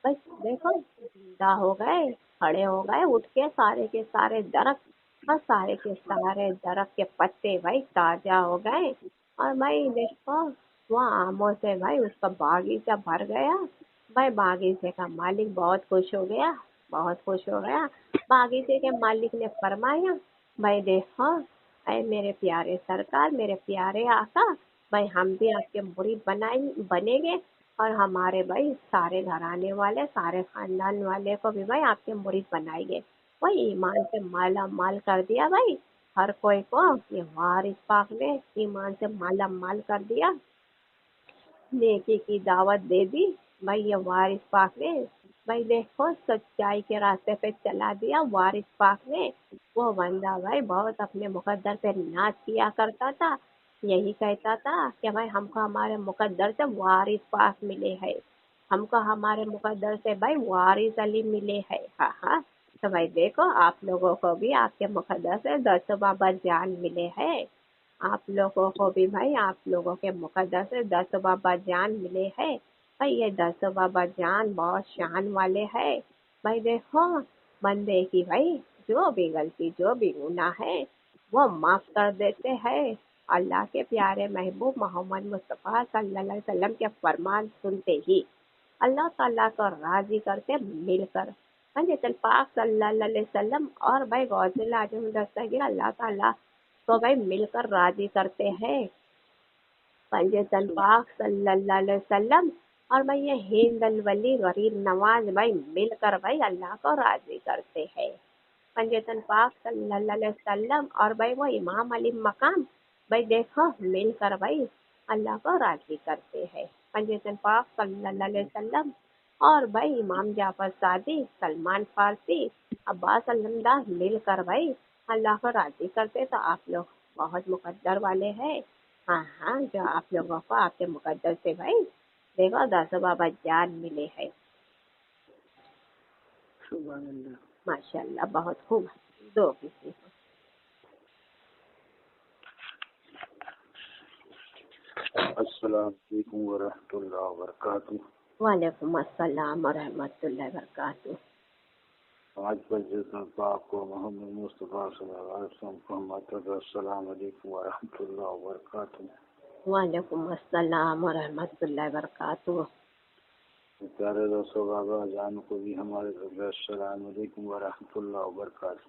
بھائی دیکھو زندہ ہو گئے کھڑے ہو گئے اٹھ کے سارے کے سارے درخت اور سارے کے سارے درخت کے پتے بھائی تازہ ہو گئے اور بھائی دیکھو وہ آموں سے بھائی اس کا باغیچہ بھر گیا. بھائی باغیچے کا مالک بہت خوش ہو گیا. باغیچے کے مالک نے فرمایا بھائی دیکھو اے میرے پیارے سرکار میرے پیارے آقا بھائی ہم بھی آپ کے مرید بنیں گے اور ہمارے بھائی سارے گھرانے والے سارے خاندان والے کو بھی بھائی آپ کے مرید بنائیں گے. وہی ایمان سے مالا مال کر دیا بھائی ہر کوئی کو یہ وارث پاک نے ایمان سے مالا مال کر دیا نیکی کی دعوت دے دی. بھائی یہ وارث پاک نے بھائی دیکھو سچائی کے راستے پہ چلا دیا. وارث پاک نے وہ بندہ بھائی بہت اپنے مقدر پہ ناز کیا کرتا تھا یہی کہتا تھا کہ بھائی ہم کو ہمارے مقدر سے وارث پاک ملے ہے ہم کو ہمارے مقدر سے بھائی وارث علی ملے ہے. ہاں تو بھائی دیکھو آپ لوگوں کو بھی آپ کے مقدر سے 10 بابا جان ملے ہیں. آپ لوگوں کو بھی بھائی آپ لوگوں کے مقدر سے 10 بابا جان ملے ہیں. بھائی یہ 10 بابا جان بہت شان والے ہیں. بھائی دیکھو بندے کی بھائی جو بھی غلطی جو بھی گناہ ہے وہ معاف کر دیتے ہیں. اللہ کے پیارے محبوب محمد مصطفیٰ صلی اللہ علیہ وسلم کے فرمان سنتے ہی اللہ تعالیٰ کو راضی کرتے مل کر حضرت پاک صلی اللہ علیہ وسلم اور بھائی غوث اعظم دستگیر اللہ تعالیٰ کو بھائی مل کر راضی کرتے ہیں. حضرت پاک صلی اللہ علیہ وسلم اور بھائی یہ ہند الولی غریب نواز بھائی مل کر بھائی اللہ کو راضی کرتے ہیں. حضرت پاک صلی اللہ علیہ وسلم اور بھائی وہ امام علی مقام بھائی دیکھو مل کر بھائی اللہ کو راضی کرتے ہیں. حضرت پاک صلی اللہ علیہ وسلم اور بھائی امام جعفر صادق سلمان فارسی عباس علمدار مل کر بھائی اللہ کو راضی کرتے. تو آپ لوگ بہت مقدر والے ہیں. ہاں جو آپ لوگوں کو آپ کے مقدر سے بھائی دیکھو 10 بابا جان ملے ہیں. سبحان اللہ. ماشاء اللہ بہت خوب دو کسی کو السلام علیکم ورحمۃ اللہ وبرکاتہ. وعلیکم السلام ورحمۃ اللہ وبرکاتہ. آج پر جسم پاک کو محمد مصطفیٰ صلی اللہ علیہ وسلم کو ہمارا السلام علیکم ورحمۃ اللہ وبرکاتہ. وعلیکم السلام ورحمۃ اللہ وبرکاتہ. پیارے دوستوں بابا جان کو بھی ہمارے طرف سے السلام علیکم ورحمۃ اللہ وبرکاتہ.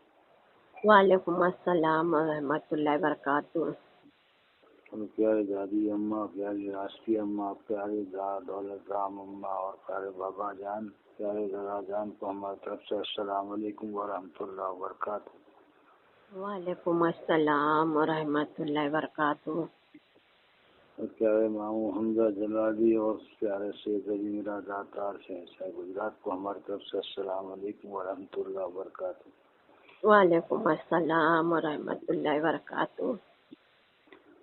وعلیکم السلام ورحمۃ اللہ وبرکاتہ. اور پیارے دادی اماں، پیاری راشٹری اماں، پیارے دولت رام اماں اور پیارے بابا جان، پیارے دادا جان کو ہماری طرف سے السلام علیکم ورحمۃ اللہ وبرکاتہ. وعلیکم السلام ورحمۃ اللہ وبرکاتہ. اور پیارے ماموں حمزہ جلالی اور پیارے سید علی میرا داتار شہنشاہ گجرات کو ہماری طرف سے السلام علیکم ورحمۃ اللہ وبرکاتہ. وعلیکم السلام ورحمۃ اللہ وبرکاتہ.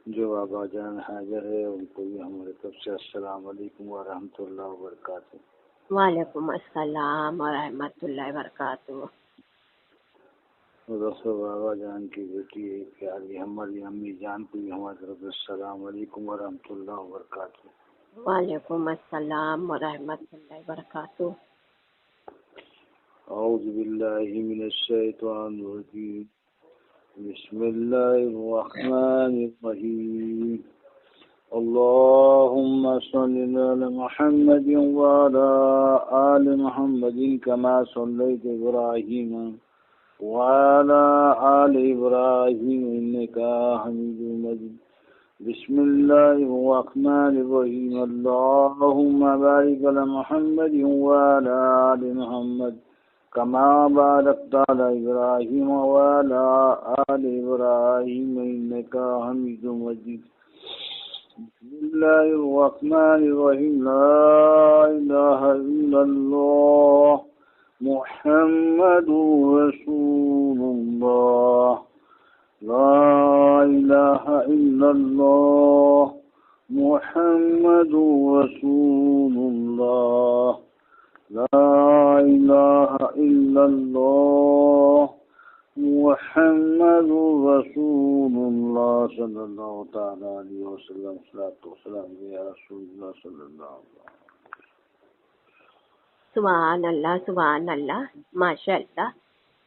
جو بابا جان حاضر ہے ان کو بھی ہماری طرف سے السلام علیکم ورحمۃ اللہ وبرکاتہ. وعلیکم السلام ورحمۃ اللہ وبرکاتہ. اور دوستو بابا جان کی بیٹی ہے پیاری ہماری امی جان کو بھی ہماری طرف سے السلام علیکم ورحمۃ اللہ وبرکاتہ. وعلیکم السلام ورحمۃ اللہ وبرکاتہ. اعوذ باللہ من الشیطان الرجیم. بسم اللہ الرحمن الرحیم. اللهم صل على محمد وعلى آل محمد كما صليت إبراهيم وعلى آل إبراهيم إنك حميد مجيد. بسم الله الرحمن الرحيم. اللهم بارك على محمد وعلى آل محمد كما باركت على إبراهيم وعلى آل إبراهيم إنك حميد مجيد. بسم الله الرحمن الرحيم. لا إله إلا الله محمد رسول الله. لا إله إلا الله محمد رسول الله. لا إله إلا الله محمد رسول اللہ صلی اللہ تعالیٰ علیہ وسلم. صلاۃ والسلام یا رسول اللہ صلی اللہ علیہ وسلم. سبحان اللہ سبحان اللہ، ماشاء اللہ،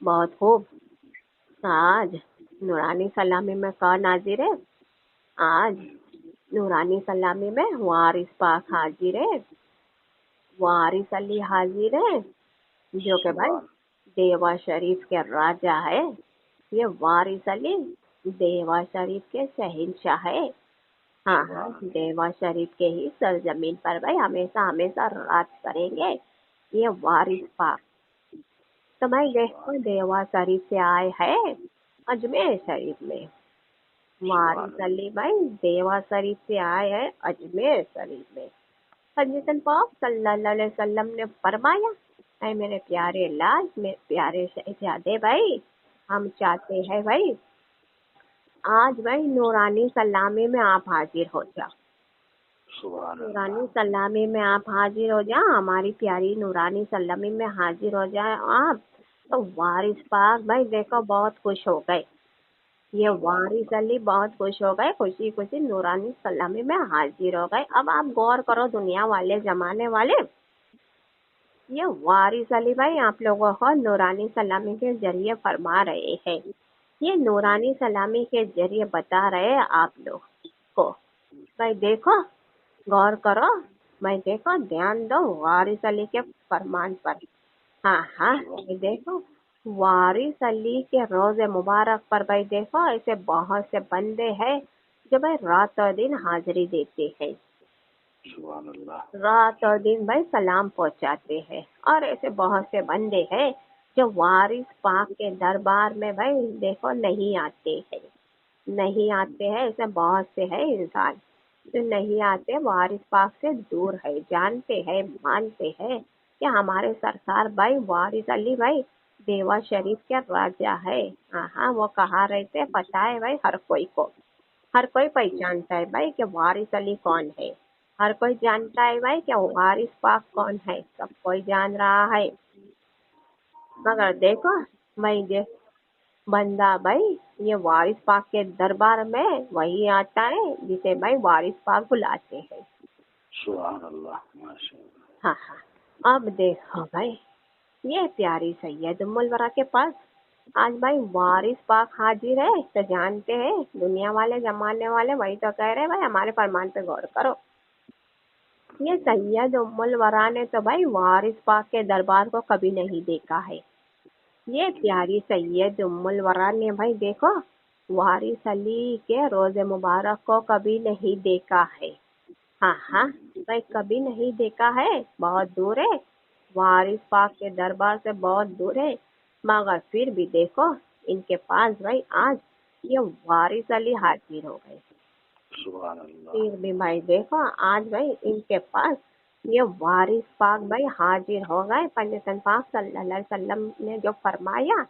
بہت خوب. آج نورانی سلامی میں کون حاضر ہے؟ آج نورانی سلامی میں وارث پاک حاضر ہے، وارث علی حاضر ہے، جو کہ بھائی دیوا شریف کے راجہ ہے. یہ وارث علی دیوا شریف کے شہنشاہ ہے. ہاں ہاں، دیوا شریف کے ہی سرزمین پر بھائی ہمیشہ ہمیشہ راج کریں گے یہ وارث پاک. تو بھائی دیکھو دیوا شریف سے آئے ہے اجمیر شریف میں. وارث علی بھائی دیوا شریف سے آئے ہیں اجمیر شریف میں. حضرت پاک صلی اللہ علیہ وسلم نے فرمایا، اے میرے پیارے لال، میرے پیارے شہزادے بھائی، ہم چاہتے ہیں بھائی آج بھائی نورانی سلامی میں آپ حاضر ہو جاؤ. نورانی سلامی میں آپ حاضر ہو جاؤ، ہماری پیاری نورانی سلامی میں حاضر ہو جائے آپ. تو وارث پاک بھائی دیکھو بہت خوش ہو گئے. یہ وارث علی بہت خوش ہو گئے، خوشی خوشی نورانی سلامی میں حاضر ہو گئے. اب آپ غور کرو دنیا والے، زمانے والے، یہ وارث علی بھائی آپ لوگوں کو نورانی سلامی کے ذریعے فرما رہے ہیں. یہ نورانی سلامی کے ذریعے بتا رہے ہیں آپ لوگ کو. بھائی دیکھو غور کرو، بھائی دیکھو دھیان دو وارث علی کے فرمان پر. ہاں ہاں، دیکھو وارث علی کے روز مبارک پر بھائی دیکھو ایسے بہت سے بندے ہیں جو بھائی رات اور دن حاضری دیتے ہیں، سبحان اللہ. رات اور دن بھائی سلام پہنچاتے ہیں. اور ایسے بہت سے بندے ہیں جو وارث پاک کے دربار میں بھائی دیکھو نہیں آتے ہیں، نہیں آتے ہیں. ایسے بہت سے ہیں انسان جو نہیں آتے، وارث پاک سے دور ہے، جانتے ہیں مانتے ہیں کہ ہمارے سرکار بھائی وارث علی بھائی دیوا شریف کے راجہ ہے. ہاں ہاں، وہ کہاں رہتے پتہ ہے بھائی ہر کوئی کو، ہر کوئی پہچانتا ہے بھائی کہ وارث علی کون ہے. ہر کوئی جانتا ہے بھائی کہ وارث پاک کون ہے، سب کوئی جان رہا ہے. مگر دیکھو میں دیکھ بندہ بھائی یہ وارث پاک کے دربار میں وہی آتا ہے جسے بھائی وارث پاک بلاتے ہیں. سبحان اللہ، ماشاء اللہ. ہاں ہاں، اب دیکھو بھائی ये प्यारी सैयद उम्मुल वरा के पास आज भाई वारिस पाक हाजिर है। तो जानते हैं दुनिया वाले जमाने वाले वही तो कह रहे हैं भाई हमारे फरमान पे गौर करो। ये सैयद उम्मुल वरा ने तो भाई वारिस पाक के दरबार को कभी नहीं देखा है। ये प्यारी सैयद उम्मुल वरा ने भाई देखो वारिस अली के रोजे मुबारक को कभी नहीं देखा है। हाँ हाँ भाई कभी नहीं देखा है, बहुत दूर है, वारिस पाक के दरबार से बहुत दूर है, मगर फिर भी देखो इनके पास भाई आज ये वारिस अली हाजिर हो गए। सुभान अल्लाह। फिर भी भाई देखो आज भाई इनके पास ये वारिस पाक भाई हाजिर हो गए। पंजतन पाक सल्लल्लाहु अलैहि वसल्लम ने जो फरमाया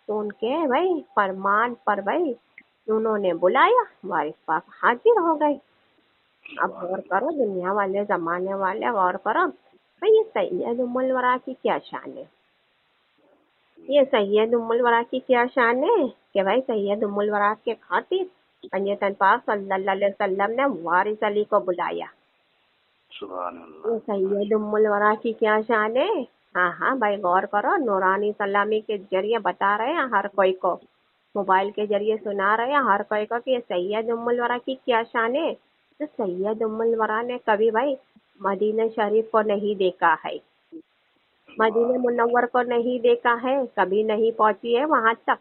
तो उनके भाई फरमान पर भाई उन्होंने बुलाया, वारिस पाक हाजिर हो गए। अब गौर करो दुनिया वाले जमाने वाले गौर करो भाई ये सैयद उम्मुल वरा की क्या शान है। ये सैयद उम्मुल वरा की क्या शान है कि भाई सैयद उम्मुल वरा के खातिर पंजतन पाक सल्लल्लाहु अलैहि वसल्लम ने वारिस अली को बुलाया। सुभान अल्लाह। ये सैयद उम्मुल वरा की क्या शान है। हाँ हाँ भाई गौर करो, नूरानी सलामी के जरिए बता रहे हैं हर कोई को, मोबाइल के जरिए सुना रहे हैं हर कोई को कि ये सैयद उम्मुल वरा की क्या शान है। तो सैयद उम्मुल वरा ने कभी भाई मदीना शरीफ को नहीं देखा है, मदीना मुनव्वर को नहीं देखा है, कभी नहीं पहुंची है वहां तक।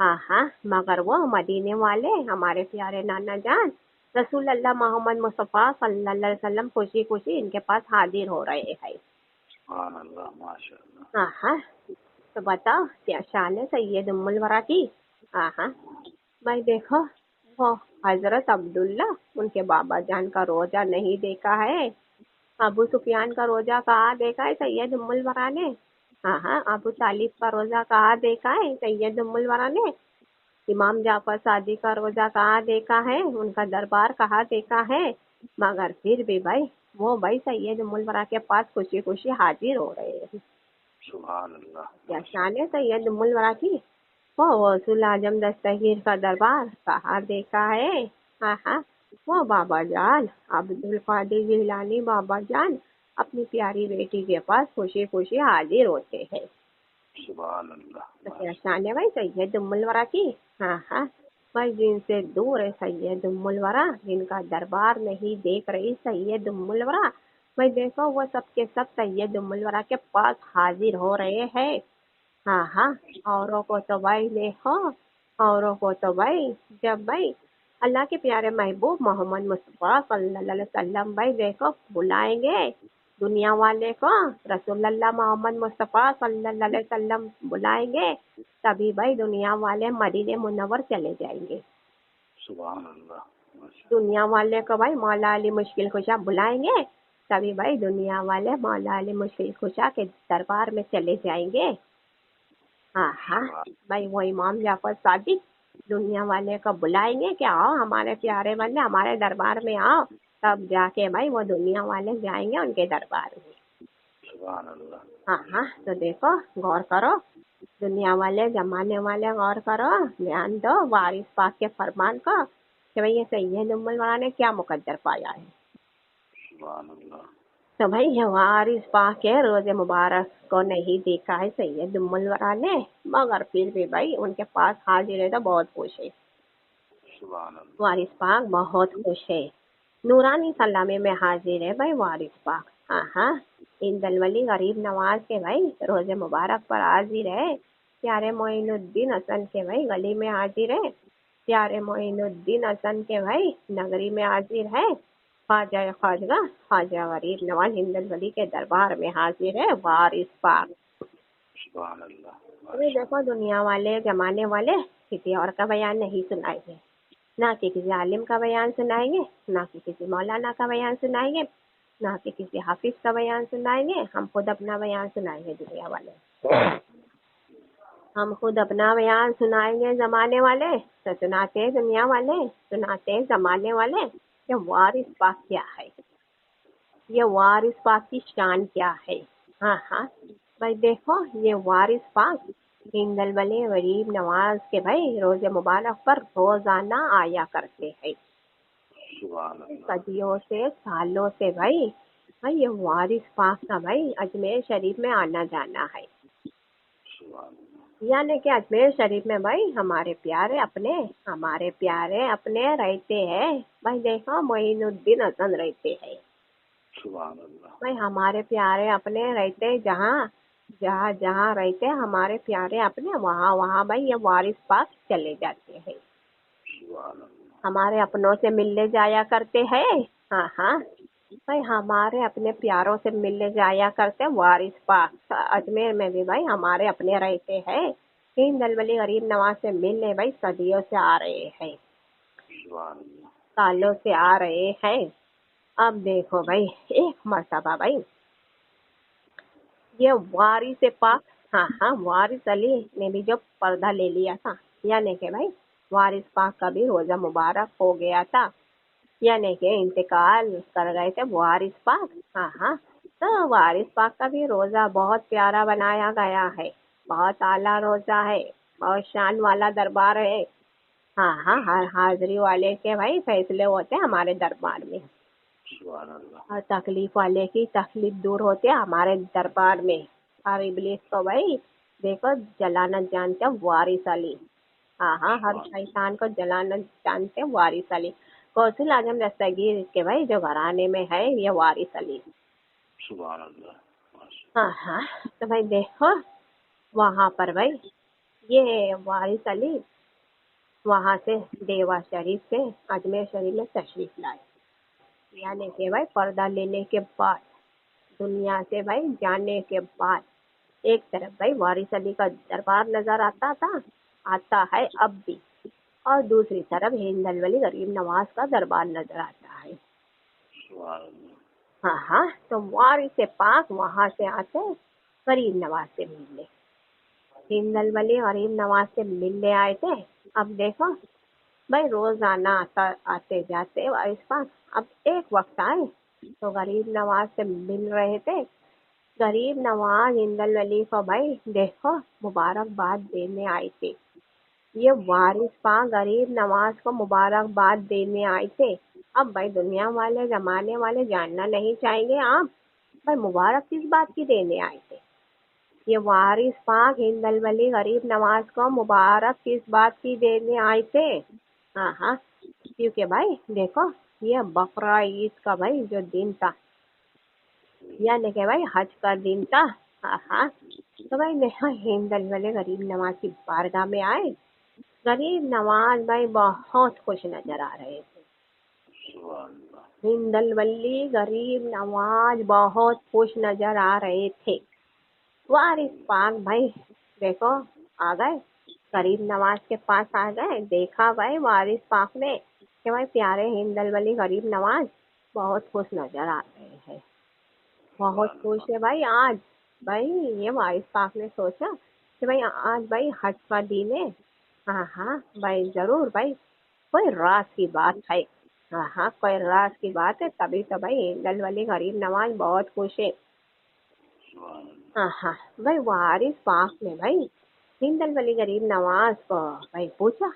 हाँ हाँ मगर वो मदीने वाले हमारे प्यारे नाना जान रसूल अल्लाह मोहम्मद मुस्तफ़ा सल्लल्लाहु अलैहि वसल्लम खुशी खुशी इनके पास हाजिर हो रहे हैं। सुभान अल्लाह माशाअल्लाह। हाँ हाँ तो बताओ क्या शान है सैयद उम्मुल वरा की। हाँ हाँ भाई देखो वो हजरत अब्दुल्ला उनके बाबा जान का रोजा नहीं देखा है, अबू सुफियान का रोजा कहाँ देखा है सैयद उम्मुल वरा ने। हाँ हाँ अबू तालिब का रोजा कहाँ देखा है सैयद उम्मुल वरा ने। इमाम जाफर सादी का रोजा कहाँ देखा है, उनका दरबार कहाँ देखा है, मगर फिर भी भाई वो भाई सैयद उम्मुल वरा के पास खुशी खुशी हाजिर हो रहे हैं। सुभान अल्लाह। क्या शान है सैयद उम्मुल वरा की। वो गौसुल आजम दस्तगीर का दरबार कहाँ देखा है। हाँ हाँ वो बाबा जान अब्दुल कादिर जिलानी बाबा जान अपनी प्यारी बेटी के पास खुशी खुशी हाजिर होते हैं। सुभान अल्लाह। तो क्या शान है भाई सैयद उम्मुल वरा की। हाँ हाँ भाई जिनसे दूर है सैयद उम्मुल वरा, जिनका दरबार नहीं देख रही सैयद उम्मुल वरा, भाई देखो वो सब के सब सैयद उम्मुल वरा के पास हाजिर हो रहे हैं। हाँ हाँ औरों को तो भाई देखो, औरों को तो भाई जब भाई अल्लाह के प्यारे महबूब मोहम्मद मुस्तफ़ा सल्लल्लाहु अलैहि वसल्लम भाई देखो बुलाएंगे दुनिया वाले को, रसूलुल्लाह मोहम्मद मुस्तफ़ा सल्लल्लाहु अलैहि वसल्लम बुलाएंगे तभी भाई दुनिया वाले मदीने मुनव्वर चले जाएंगे। सुभान अल्लाह माशाअल्लाह। दुनिया वाले को भाई मौला अली मुश्किल कुशा बुलाएंगे तभी भाई दुनिया वाले मौला अली मुश्किल कुशा के दरबार में चले जाएंगे। हाँ हाँ भाई वो इमाम जाफर सादिक दुनिया वाले को बुलाएंगे कि आओ हमारे प्यारे वाले हमारे दरबार में आओ, तब जाके भाई वो दुनिया वाले जाएंगे उनके दरबार में। सुभान अल्लाह। हाँ हाँ तो देखो गौर करो दुनिया वाले जमाने वाले गौर करो, ध्यान दो वारिस पाक के फरमान को कि भाई ये सैयद उम्मुल वरा ने क्या मुकद्दर पाया है। सुभान अल्लाह। तो भाई ये वारिस पाक के रोजे मुबारक को नहीं देखा है सैयद उम्मुल वरा ने, मगर फिर भी भाई उनके पास हाजिर है तो बहुत खुश है। सुभान अल्लाह। वारिस पाक बहुत खुश है, नूरानी सलामे में हाजिर है भाई वारिस पाक। हाँ हाँ इन दलवली गरीब नवाज के भाई रोजे मुबारक पर हाजिर है, प्यारे मोइनुद्दीन हसन के भाई गली में हाजिर है, प्यारे मोइनुद्दीन हसन के भाई नगरी में हाजिर है, ख्वाजा ख्वाजा ख्वाजा गरीब नवाज हिंदल वली के दरबार में हाजिर है वारिस पाक। सुभान अल्लाह। अरे देखो दुनिया वाले जमाने वाले किसी और का बयान नहीं सुनाएंगे, ना कि किसी आलिम का बयान सुनाएंगे, ना कि किसी मौलाना का बयान सुनाएंगे, ना कि किसी हाफिज का बयान सुनाएंगे, हम खुद अपना बयान सुनाएंगे दुनिया वाले। हम खुद अपना बयान सुनाएंगे जमाने वाले। तो सुनाते हैं दुनिया वाले, सुनाते हैं जमाने वाले ये वारिस पाक क्या है, ये वारिस पाक की शान क्या है। हाँ हाँ भाई देखो ये वारिस पाक हिंदल वली गरीब नवाज के भाई रोजे मुबारक पर रोजाना आया करते हैं। सुभान अल्लाह। सदियों से सालों से भाई भाई ये वारिस पाक का भाई अजमेर शरीफ में आना जाना है। यानी कि अजमेर शरीफ में भाई हमारे प्यारे अपने रहते हैं भाई। देखो मोइनुद्दीन हसन रहते हैं सुभान अल्लाह। भाई, हमारे प्यारे अपने रहते जहाँ जहाँ जहाँ रहते हमारे प्यारे अपने, वहाँ वहाँ भाई ये वारिस पाक चले जाते हैं, सुभान अल्लाह। हमारे अपनों से मिलने जाया करते हैं। हाँ हाँ भाई, हमारे अपने प्यारों से मिलने जाया करते वारिस पाक। अजमेर में भी भाई हमारे अपने रहते हैं, हिंद अलवली गरीब नवाज से मिलने भाई सदियों से आ रहे हैं, सुभान अल्लाह। सालों से आ रहे हैं। अब देखो भाई, एक मर्तबा भाई ये वारिस पाक, हाँ हाँ, वारिस अली ने भी जो पर्दा ले लिया था, यानी कि भाई वारिस पाक का भी रोजा मुबारक हो गया था, यानी कि इंतकाल कर गए थे वारिस पाक। हाँ हाँ, तो वारिस पाक का भी रोजा बहुत प्यारा बनाया गया है, बहुत आला रोजा है, बहुत शान वाला दरबार है। हाँ हाँ, हर हाजिरी वाले के भाई फैसले होते हैं हमारे दरबार में, सुभान अल्लाह। और तकलीफ वाले की तकलीफ दूर होती है हमारे दरबार में। हर इबलीस को भाई देखो जलाना जानते हैं वारिस अली। हाँ हाँ, हर शैतान को जलाना जानते हैं वारिस अली। गौसुल आजम दस्तगीर के भाई जो घराने में है ये वारिस अली। सुभान अल्लाह। हाँ हाँ, तो भाई देखो वहाँ पर भाई ये वारिस अली वहाँ से देवा शरीफ से अजमेर शरीफ में तशरीफ लाए, यानी कि भाई पर्दा लेने के बाद, दुनिया से भाई जाने के बाद, एक तरफ भाई वारिस अली का दरबार नजर आता है अब भी, और दूसरी तरफ हिंद अलवली गरीब नवाज का दरबार नजर आता है। सुभान अल्लाह। हाँ हाँ, तो वारिस पाक वहाँ से आते गरीब नवाज से मिलने, हिंद अलवली गरीब नवाज से मिलने आए थे। अब देखो भाई रोजाना आते जाते वारिस पाक, अब एक वक्त आए तो गरीब नवाज से मिल रहे थे। गरीब नवाज हिंद अलवली को भाई देखो मुबारकबाद देने आए थे, ये वारिस पाक गरीब नवाज को मुबारकबाद देने आए थे। अब भाई दुनिया वाले जमाने वाले जानना नहीं चाहेंगे आप भाई मुबारक किस बात की देने आए थे। ये वारिस पाक हिंद अलवली गरीब नवाज को मुबारक किस बात की देने आए थे। हाँ हाँ, क्योंकि भाई देखो ये बकरा ईद का भाई जो दिन था, यानी कि भाई हज का दिन था। हाँ हाँ, तो भाई देखो हिंद अलवली गरीब नवाज की बारगाह में आए, गरीब नवाज भाई बहुत खुश नजर आ रहे थे। सुभान अल्लाह। हिंद अलवली गरीब नवाज बहुत खुश नजर आ रहे थे। वारिस पाक भाई देखो आ गए, गरीब नवाज के पास आ गए, देखा भाई वारिस पाक ने कि भाई प्यारे हिंद अलवली गरीब नवाज बहुत खुश नजर आ रहे हैं, बहुत खुश है भाई आज। भाई ये वारिस पाक ने सोचा कि भाई आज भाई हज का दिन है। हाँ हाँ भाई जरूर भाई कोई राज की बात है। हाँ हाँ, कोई राज की बात है, तभी तो भाई हिंद अलवली गरीब नवाज बहुत खुश है। सुभान अल्लाह। हाँ हाँ भाई, वारिस पाक ने भाई हिंद अलवली गरीब नवाज को भाई पूछा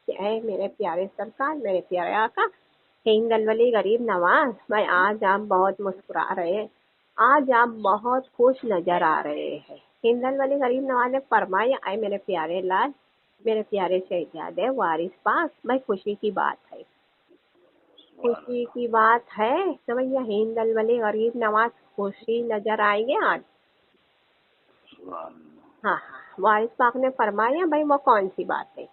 कि ऐ मेरे प्यारे सरकार, मेरे प्यारे आका हिंद अलवली गरीब नवाज, भाई आज आप बहुत मुस्कुरा रहे हैं, आज आप बहुत खुश नजर आ रहे हैं। हिंद अलवली गरीब नवाज ने फरमाया, ऐ मेरे प्यारे लाल, मेरे प्यारे शहजादे वारिस पाक, भाई खुशी की बात है, खुशी की बात है तो भैया हिंद अलवली गरीब नवाज खुशी नजर आएंगे आज। सुभान अल्लाह। हाँ हाँ, वारिस पाक ने फरमाया, भाई वो कौन सी बात है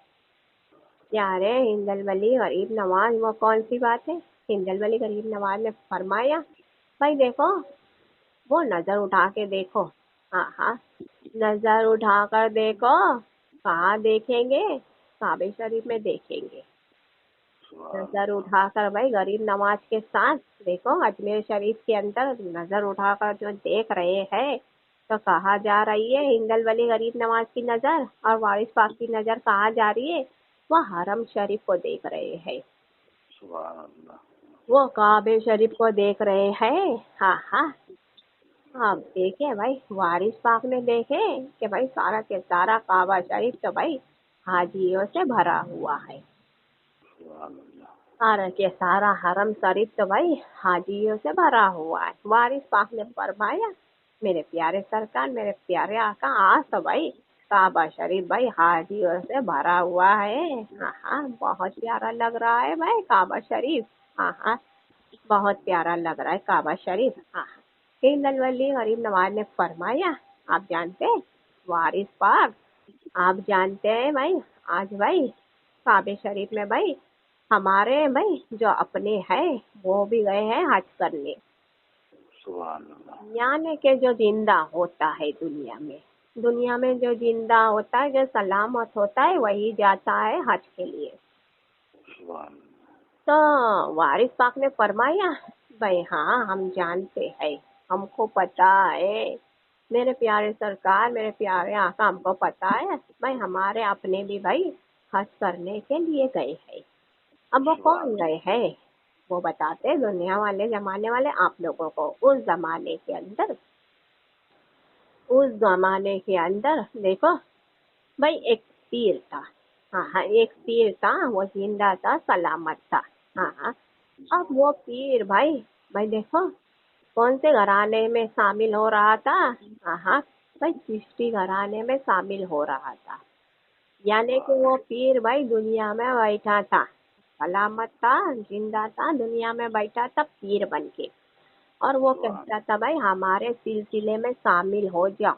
यारे हिंद अलवली गरीब नवाज, वो कौन सी बात है। हिंद अलवली गरीब नवाज ने फरमाया, भाई देखो वो नजर उठा के देखो। हाँ हाँ, नजर उठा कर देखो, कहाँ देखेंगे, काबे शरीफ में देखेंगे। नजर उठाकर भाई गरीब नवाज के साथ देखो अजमेर शरीफ के अंदर नजर उठाकर जो देख रहे हैं, तो कहाँ जा रही है हिंद अलवली गरीब नवाज की नजर, और वारिस पाक की नजर कहाँ जा रही है, वो हरम शरीफ को देख रहे हैं, सुभान अल्लाह। वो काबे शरीफ को देख रहे हैं। हाँ हाँ, अब देखे भाई वारिस पाक ने देखे कि भाई सारा के सारा काबा शरीफ तो भाई हाजियों से भरा हुआ है, सुभान अल्लाह। सारा के सारा हरम शरीफ तो भाई हाजियों से भरा हुआ है। वारिस पाक ने फरमाया, मेरे प्यारे सरकार, मेरे प्यारे आका, आज तो भाई काबा शरीफ भाई हाजियों से भरा हुआ है। हाँ हाँ, बहुत प्यारा लग रहा है भाई काबा शरीफ। हाँ हाँ, बहुत प्यारा लग रहा है काबा शरीफ। हाँ हाँ। हिंदल वली गरीब नवाज ने फरमाया, आप जानते हैं वारिस पाक, आप जानते हैं भाई, आज भाई काबे शरीफ में भाई हमारे भाई जो अपने हैं वो भी गए हैं हज करने। सुभान अल्लाह। यानी कि जो जिंदा होता है दुनिया में जो जिंदा होता है, जो सलामत होता है, वही जाता है हज के लिए। सुभान तो वारिस पाक ने फरमाया, भाई हाँ हम जानते हैं, हमको पता है मेरे प्यारे सरकार, मेरे प्यारे आका, हमको पता है भाई हमारे अपने भी भाई हज करने के लिए गए हैं। अब वो कौन गए हैं वो बताते दुनिया वाले जमाने वाले आप लोगों को। उस जमाने के अंदर देखो भाई एक पीर था। हाँ हाँ, एक पीर था, वो जिंदा था, सलामत था। हाँ हाँ, अब वो पीर भाई देखो कौन से घराने में शामिल हो रहा था। हाँ हाँ, भाई चिश्ती घराने में शामिल हो रहा था। यानी कि वो पीर भाई दुनिया में बैठा था, सलामत था, जिंदा था, दुनिया में बैठा था पीर बन के। और वो कहता था भाई हमारे सिलसिले में शामिल हो जाओ,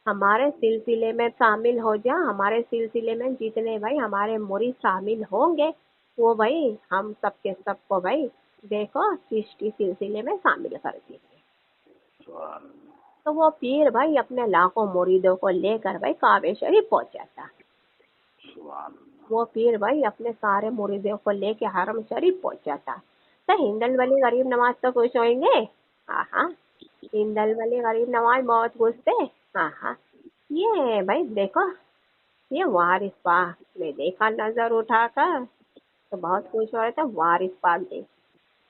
हमारे सिलसिले में शामिल हो जा, हमारे सिलसिले में जितने भाई हमारे मुरीद शामिल होंगे वो भाई हम सबके सबको भाई देखो चिश्ती सिलसिले में शामिल कर देंगे। सुभान तो वो पीर भाई अपने लाखों मुरीदों को लेकर भाई काबे शरीफ पहुंचा था। सुभान वो पीर भाई अपने सारे मुरीदों को लेके हरम शरीफ पहुंचा था। तो हिंदल वाली गरीब नवाज तो खुश होंगे। हाँ हाँ, हिंदल वाली गरीब नवाज बहुत खुश थे। हाँ हाँ, ये भाई देखो ये वारिस पाक ने देखा नजर उठाकर तो बहुत खुश हो रहे थे। वारिस पाक देख,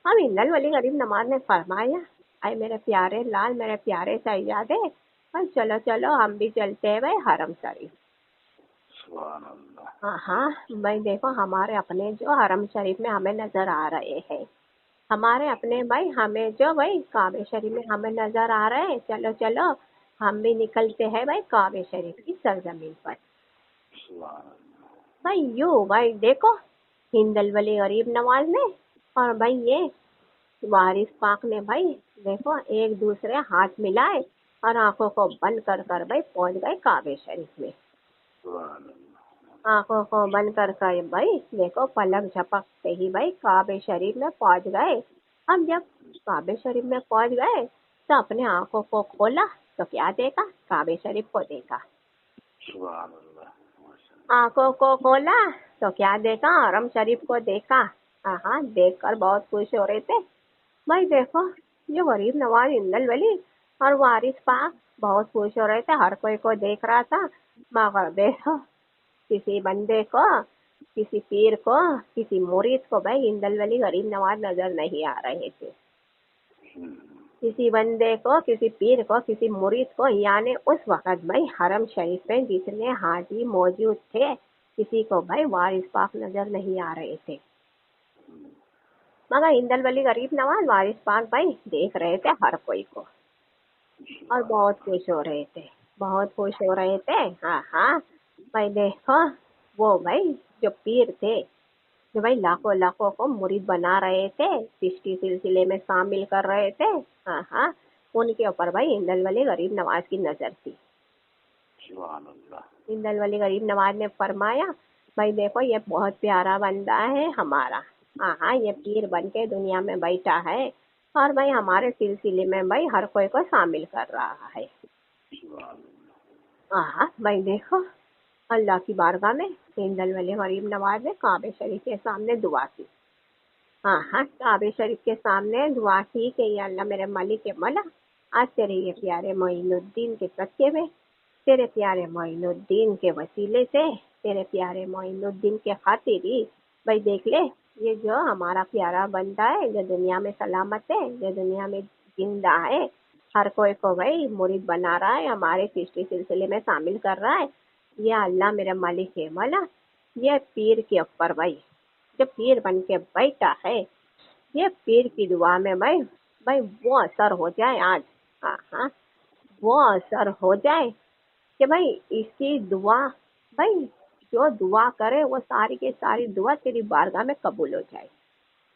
हम हिंदल वाली गरीब नवाज ने फरमाया, अरे मेरे प्यारे लाल, मेरे प्यारे शहजादे, भाई चलो चलो हम भी चलते हैं भाई हरम शरीफ। सुभान अल्लाह। हाँ हाँ, भाई देखो हमारे अपने जो हरम शरीफ में हमें नजर आ रहे हैं, हमारे अपने भाई हमें जो भाई काबे शरीफ में हमें नजर आ रहे हैं, चलो चलो हम भी निकलते हैं भाई काबे शरीफ की सरजमीन पर। सुभान अल्लाह। भाई यूं भाई देखो हिंदल वली गरीब नवाज ने और भाई ये वारिस पाक ने भाई देखो एक दूसरे हाथ मिलाए और आंखों को बंद कर कर भाई पहुंच गए काबे शरीफ में। सुभान अल्लाह। आंखों को बंद कर कर भाई देखो पलक झपकते ही भाई काबे शरीफ में पहुंच गए। अब जब काबे शरीफ में पहुंच गए तो अपने आंखों को खोला तो क्या देखा, काबे शरीफ को देखा। सुभान अल्लाह। आंखों को खोला तो क्या देखा, हरम शरीफ को देखा। हाँ, देखकर बहुत खुश हो रहे थे। भाई देखो ये गरीब नवाज हिंदल वली और वारिस पाक बहुत खुश हो रहे थे, हर कोई को देख रहा था। मगर देखो किसी बंदे को, किसी पीर को, किसी मुरीद को भाई हिंदल वली गरीब नवाज नजर नहीं आ रहे थे। किसी बंदे को, किसी पीर को, किसी मुरीद को, यानी उस वक्त भाई हरम शरीफ में जितने हाजी मौजूद थे किसी को भाई वारिस पाक नजर नहीं आ रहे थे। मगर हिंदल वली गरीब नवाज वारिस पाक भाई देख रहे थे हर कोई को और बहुत खुश हो रहे थे, बहुत खुश हो रहे थे। हाँ हाँ, भाई देखो वो भाई जो पीर थे, जो भाई लाखों लाखों को मुरीद बना रहे थे, चिश्ती सिलसिले में शामिल कर रहे थे। हाँ हाँ, उनके ऊपर भाई हिंदल वली गरीब नवाज की नजर थी। सुभान अल्लाह। हिंदल वली गरीब नवाज ने फरमाया, भाई देखो ये बहुत प्यारा बंदा है हमारा। हाँ हाँ, ये पीर बन के दुनिया में बैठा है और भाई हमारे सिलसिले में भाई हर कोई को शामिल कर रहा है। हाँ भाई देखो अल्लाह की बारगाह में हिंदल वली गरीब नवाज ने काबे शरीफ के सामने दुआ की। हाँ हाँ, काबे शरीफ के सामने दुआ की कि या अल्लाह मेरे मालिक के मौला, आज तेरे ये प्यारे मोइनुद्दीन के सदके में, तेरे प्यारे मोइनुद्दीन के वसीले से, तेरे प्यारे मोइनुद्दीन के खातिर ही भाई देख ले ये जो हमारा प्यारा बंदा है, जो दुनिया में सलामत है, जो दुनिया में जिंदा है, हर कोई को भाई मुरीद बना रहा है, हमारे चिश्ती सिलसिले में शामिल कर रहा है। या अल्लाह मेरे मालिक है मौला, ये पीर के ऊपर भाई जो पीर बन के बैठा है, ये पीर की दुआ में भाई वो असर हो जाए आज। हाँ हाँ, वो असर हो जाए کہ بھائی اس کی دعا، بھائی جو دعا کرے وہ ساری کی ساری دعا تیری بارگاہ میں قبول ہو جائے.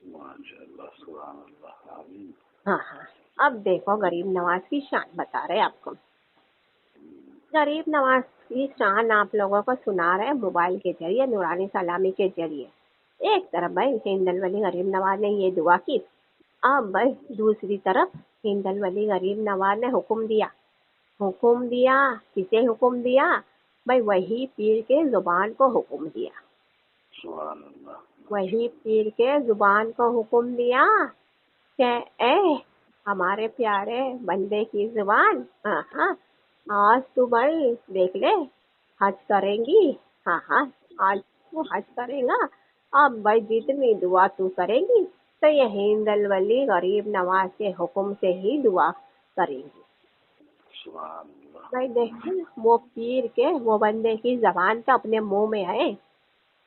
ماشاءاللہ سبحان اللہ آمین. ہاں ہاں. اب دیکھو غریب نواز کی شان بتا رہے آپ کو. غریب نواز کی شان آپ لوگوں کو سنا رہے ہیں موبائل کے ذریعے، نورانی سلامی کے ذریعے. ایک طرف بھائی ہندل ولی غریب نواز نے یہ دعا کی، اب بھائی دوسری طرف ہندل ولی غریب نواز نے حکم دیا. کسے حکم دیا؟ بھائی وہی پیر کے زبان کو حکم دیا. سبحان اللہ. وہی پیر کے زبان کو حکم دیا کہ اے ہمارے پیارے بندے کی زبان، ہاں ہاں آج تو بھائی دیکھ لے حج کریں گی، ہاں ہاں آج تو حج کرے گا. اب بھائی جتنی دعا تو کرے گی تو یہ ہندل ولی غریب نواز کے حکم سے ہی دعا کریں گی. سبحان اللہ. بھائی دیکھیں وہ پیر کے وہ بندے کی زبان تو اپنے منہ میں ہے،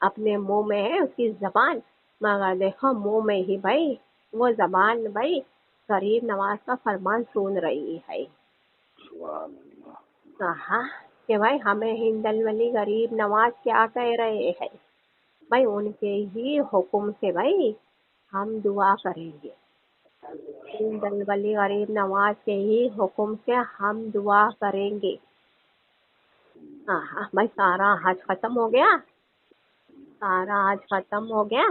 اپنے منہ میں ہے اس کی زبان، مگر دیکھو منہ میں ہی بھائی وہ زبان بھائی غریب نواز کا فرمان سن رہی ہے. سبحان اللہ. کہا کہ بھائی ہمیں ہندل ولی غریب نواز کیا کہہ رہے ہیں، بھائی ان کے ہی حکم سے بھائی ہم دعا کریں گے. ہندل ولی غریب نواز کے ہی حکم سے ہم دعا کریں گے. ہاں ہاں بھائی سارا حج ختم ہو گیا، سارا حج ختم ہو گیا.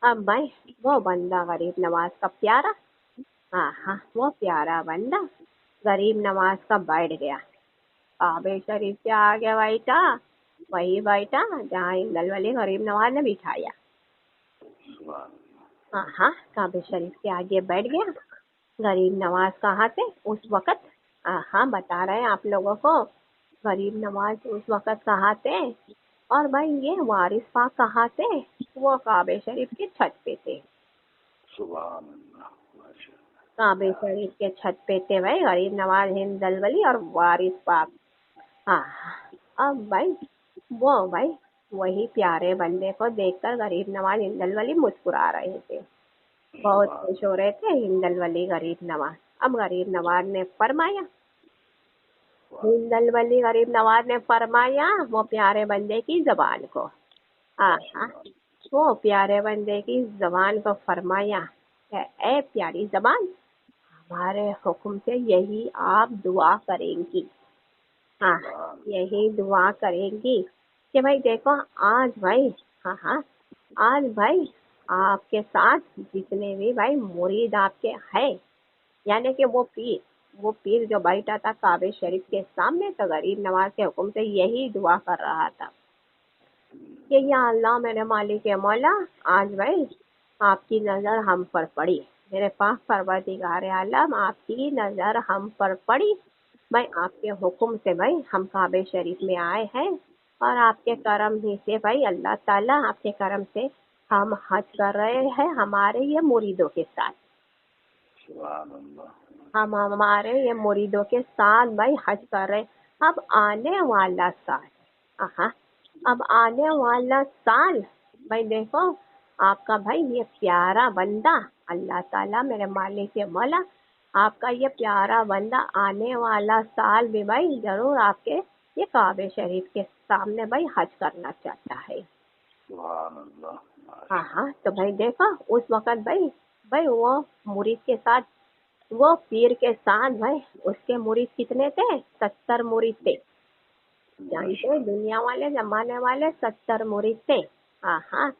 اب بھائی وہ بندہ غریب نواز کا پیارا، ہاں ہاں وہ پیارا بندہ غریب نواز کا بیٹھ گیا کعبے شریف کے آگے بیٹھا، وہی بیٹھا جہاں ہندل ولی غریب نواز نے بٹھایا. سبحان اللہ. ہاں ہاں کعبے شریف کے آگے بیٹھ گیا. غریب نواز کہاں تھے اس وقت؟ ہاں بتا رہے ہیں آپ لوگوں کو غریب نواز اس وقت کہاں تھے. اور بھائی یہ وارث پاک کہاں تھے؟ وہ کعبے شریف کی چھت پہ تھے. سبحان اللہ. ماشاءاللہ. کعبے شریف کے چھت پہ تھے بھائی غریب نواز، ہندل ولی اور وارث پاک. ہاں اب بھائی وہ بھائی وہی پیارے بندے کو دیکھ کر غریب نواز ہندل ولی مسکرا رہے تھے، بہت خوش ہو رہے تھے ہندل ولی غریب نواز. اب غریب نواز نے فرمایا، ہندل ولی غریب نواز نے فرمایا وہ پیارے بندے کی زبان کو، وہ پیارے بندے کی زبان کو فرمایا کہ اے پیاری زبان، ہمارے حکم سے یہی آپ دعا کریں گی. ہاں یہی دعا کریں گی کہ بھائی دیکھو آج بھائی، ہاں ہاں آج بھائی آپ کے ساتھ جتنے بھی بھائی مرید آپ کے ہیں، یعنی کہ وہ پیر جو بیٹھا تھا کعبے شریف کے سامنے تو غریب نواز کے حکم سے یہی دعا کر رہا تھا کہ یا اللہ میرے مالک مولا، آج بھائی آپ کی نظر ہم پر پڑی، میرے پاک پروردگار عالم آپ کی نظر ہم پر پڑی. بھائی آپ کے حکم سے بھائی ہم کعبے شریف میں آئے ہیں، اور آپ کے کرم ہی سے بھائی اللہ تعالیٰ آپ کے کرم سے ہم حج کر رہے ہیں ہمارے یہ مریدوں کے ساتھ. سبحان اللہ. ہم ہمارے یہ مریدوں کے ساتھ بھائی حج کر رہے. اب آنے والا سال، اب آنے والا سال بھائی دیکھو آپ کا بھائی یہ پیارا بندہ اللہ تعالیٰ میرے مالک مولا، آپ کا یہ پیارا بندہ آنے والا سال بھی بھائی ضرور آپ کے یہ کعبے شریف کے سامنے بھائی حج کرنا چاہتا ہے. سبحان اللہ. ہاں تو بھائی دیکھا اس وقت بھائی وہ مرید کے ساتھ، وہ پیر کے ساتھ بھائی اس کے مرید کتنے تھے؟ 70 مرید تھے. جانتے دنیا والے زمانے والے 70 مرید تھے. ہاں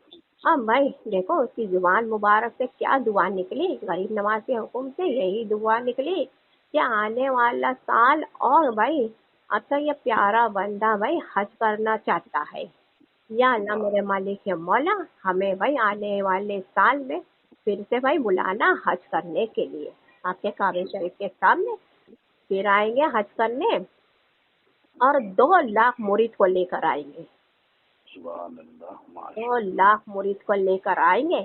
اب بھائی دیکھو اس کی زبان مبارک سے کیا دعا نکلی، غریب نواز کے حکم سے یہی دعا نکلی کہ آنے والا سال اور بھائی اب تو یہ پیارا بندہ بھائی حج کرنا چاہتا ہے. یا اللہ میرے مالک مولا، ہمیں بھائی آنے والے سال میں پھر سے بھائی بلانا حج کرنے کے لیے آپ کے کعبے شریف کے سامنے. پھر آئیں گے حج کرنے اور 2 لاکھ مرید کو لے کر آئیں گے. سبحان اللہ. 2 لاکھ مرید کو لے کر آئیں گے.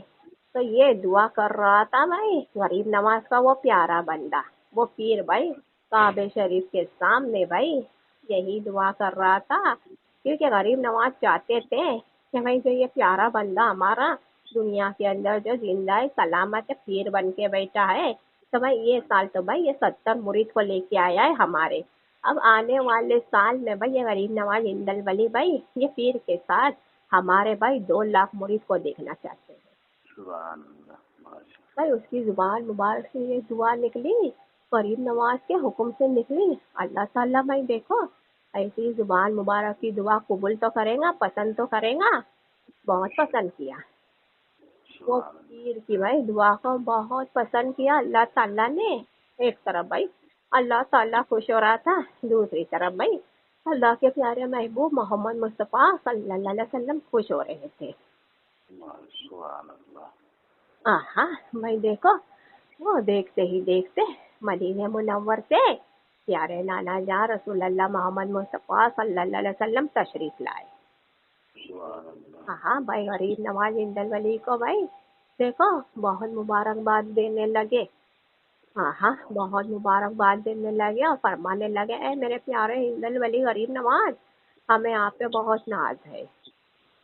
تو یہ دعا کر رہا تھا بھائی غریب نواز کا وہ پیارا بندہ، وہ پیر بھائی کعبے شریف کے سامنے بھائی یہی دعا کر رہا تھا، کیونکہ غریب نواز چاہتے تھے کہ بھائی جو یہ پیارا بندہ ہمارا دنیا کے اندر جو زندہ ہے سلامت پیر بن کے بیٹھا ہے، تو بھائی یہ سال تو بھائی یہ 70 مرید کو لے کے آیا ہے ہمارے. اب آنے والے سال میں بھائی یہ غریب نواز ہند الولی بھائی یہ پیر کے ساتھ ہمارے بھائی 2 لاکھ مرید کو دیکھنا چاہتے ہیں سبحان اللہ ماشاء بھائی. اس کی زبان مبارک سے یہ دعا نکلی، غریب نواز کے حکم سے نکلی. اللہ تعالیٰ بھائی دیکھو ایسی زبان مبارک کی دعا قبول تو کرے گا، پسند تو کرے گا. بہت پسند کیا وہ پیر کی بھائی دعا کو بہت پسند کیا اللہ تعالیٰ نے. ایک طرف بھائی اللہ تعالیٰ خوش ہو رہا تھا، دوسری طرف بھائی اللہ کے پیارے محبوب محمد مصطفیٰ صلی اللہ علیہ وسلم خوش ہو رہے تھے. سبحان اللہ. ہاں بھائی دیکھو وہ دیکھتے ہی دیکھتے مدینہ منور سے پیارے نانا جان رسول اللہ محمد مصطفیٰ صلی اللہ علیہ وسلم تشریف لائے. سبحان اللہ. ہاں بھائی غریب نواز ہند الولی کو بھائی دیکھو بہت مبارکباد دینے لگے. ہاں بہت مبارکباد دینے لگے اور فرمانے لگے اے میرے پیارے ہند الولی غریب نواز ہمیں آپ پہ بہت ناز ہے،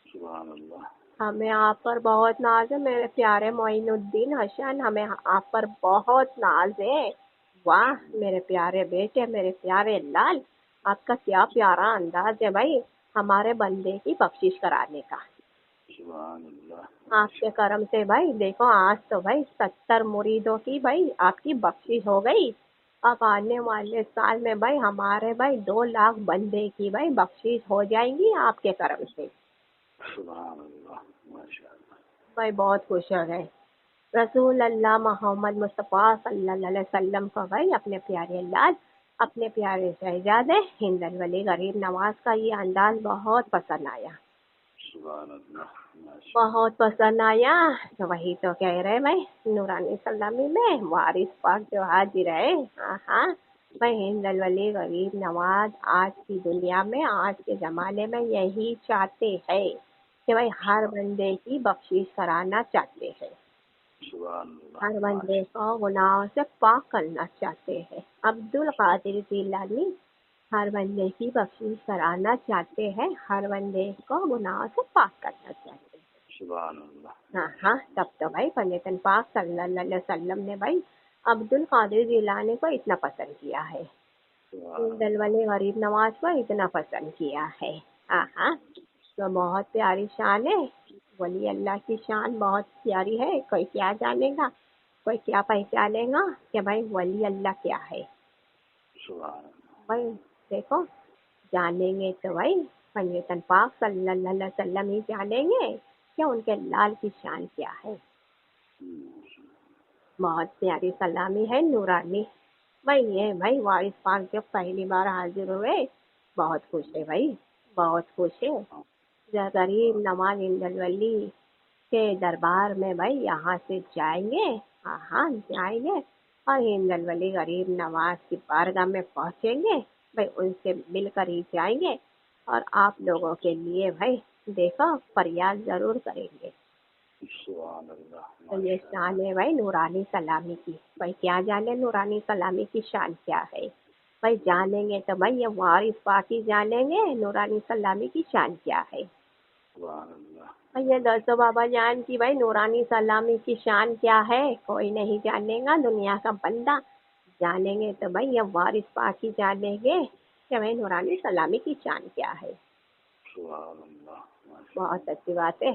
سبحان اللہ. ہمیں آپ پر بہت ناز ہے میرے پیارے معین الدین حسن، ہمیں آپ پر بہت ناز ہے. واہ میرے پیارے بیٹے، میرے پیارے لال، آپ کا کیا پیارا انداز ہے بھائی ہمارے بندے کی بخشش کرانے کا. سبحان اللہ. آپ کے کرم سے بھائی دیکھو آج تو بھائی 70 مریدوں کی بھائی آپ کی بخشش ہو گئی. اب آنے والے سال میں بھائی ہمارے بھائی 2 لاکھ بندے کی بھائی بخشش ہو جائیں گی آپ کے کرم سے. سبحان اللہ ماشاء اللہ. بھائی بہت خوش ہو گئے. رسول اللہ محمد مصطفیٰ صلی اللہ علیہ وسلم کو بھائی اپنے پیارے لال، اپنے پیارے شہزادے ہند الولی غریب نواز کا یہ انداز بہت پسند آیا، سبحان اللہ ماشاء بہت پسند آیا. تو وہی تو کہہ رہے بھائی نورانی سلامی میں وارث پاک جو حاضر ہے. ہاں بھائی ہند الولی غریب نواز آج کی دنیا میں آج کے زمانے میں یہی چاہتے ہیں کہ بھائی ہر بندے کی بخشش کرانا چاہتے ہیں، سبحان اللہ. ہر بندے کو گناہوں سے پاک کرنا چاہتے ہیں. عبد القادر جیلانی ہر بندے کی بخشش کرانا چاہتے ہیں، ہر بندے کو گناہوں سے پاک کرنا چاہتے ہیں. سبحان اللہ. ہاں تب تو بھائی پنجتن پاک صلی اللہ علیہ وسلم نے بھائی عبد القادر جیلانی کو اتنا پسند کیا ہے، ہند الولی غریب نواز کو اتنا پسند کیا ہے. ہاں تو بہت پیاری شان ہے، ولی اللہ کی شان بہت پیاری ہے. کوئی کیا جانے گا، کوئی کیا پہچانے گا کہ بھائی ولی اللہ کیا ہے. سبحان اللہ. بھائی دیکھو جانیں گے تو بھائی پنجتن پاک صلی اللہ علیہ وسلم ہی جانیں گے کہ ان کے لال کی شان کیا ہے. بہت پیاری سلامی ہے نورانی. بھائی یہ بھائی وارث پاک جب پہلی بار حاضر ہوئے بہت خوش ہے بھائی، بہت خوش ہے. غریب نواز ہند الولی کے دربار میں بھائی یہاں سے جائیں گے، ہاں جائیں گے اور ہند الولی غریب نواز کی بارگاہ میں پہنچیں گے بھائی، ان سے مل کر ہی جائیں گے اور آپ لوگوں کے لیے بھائی دیکھو فریاد ضرور کریں گے. سبحان اللہ. تو یہ شان ہے بھائی نورانی سلامی کی. بھائی کیا جانے نورانی سلامی کی شان کیا ہے، بھائی جانیں گے تو بھائی یہ وارث پاکی جانیں گے نورانی سلامی کی شان کیا ہے. سبحان اللہ. بھائی یہ دوستو بابا جان کی بھائی نورانی سلامی کی شان کیا ہے کوئی نہیں جانے گا دنیا کا بندہ. جانیں گے تو بھائی یہ وارث پاکی جانیں گے کہ بھائی نورانی سلامی کی شان کیا ہے. سبحان اللہ. بہت اچھی بات ہے.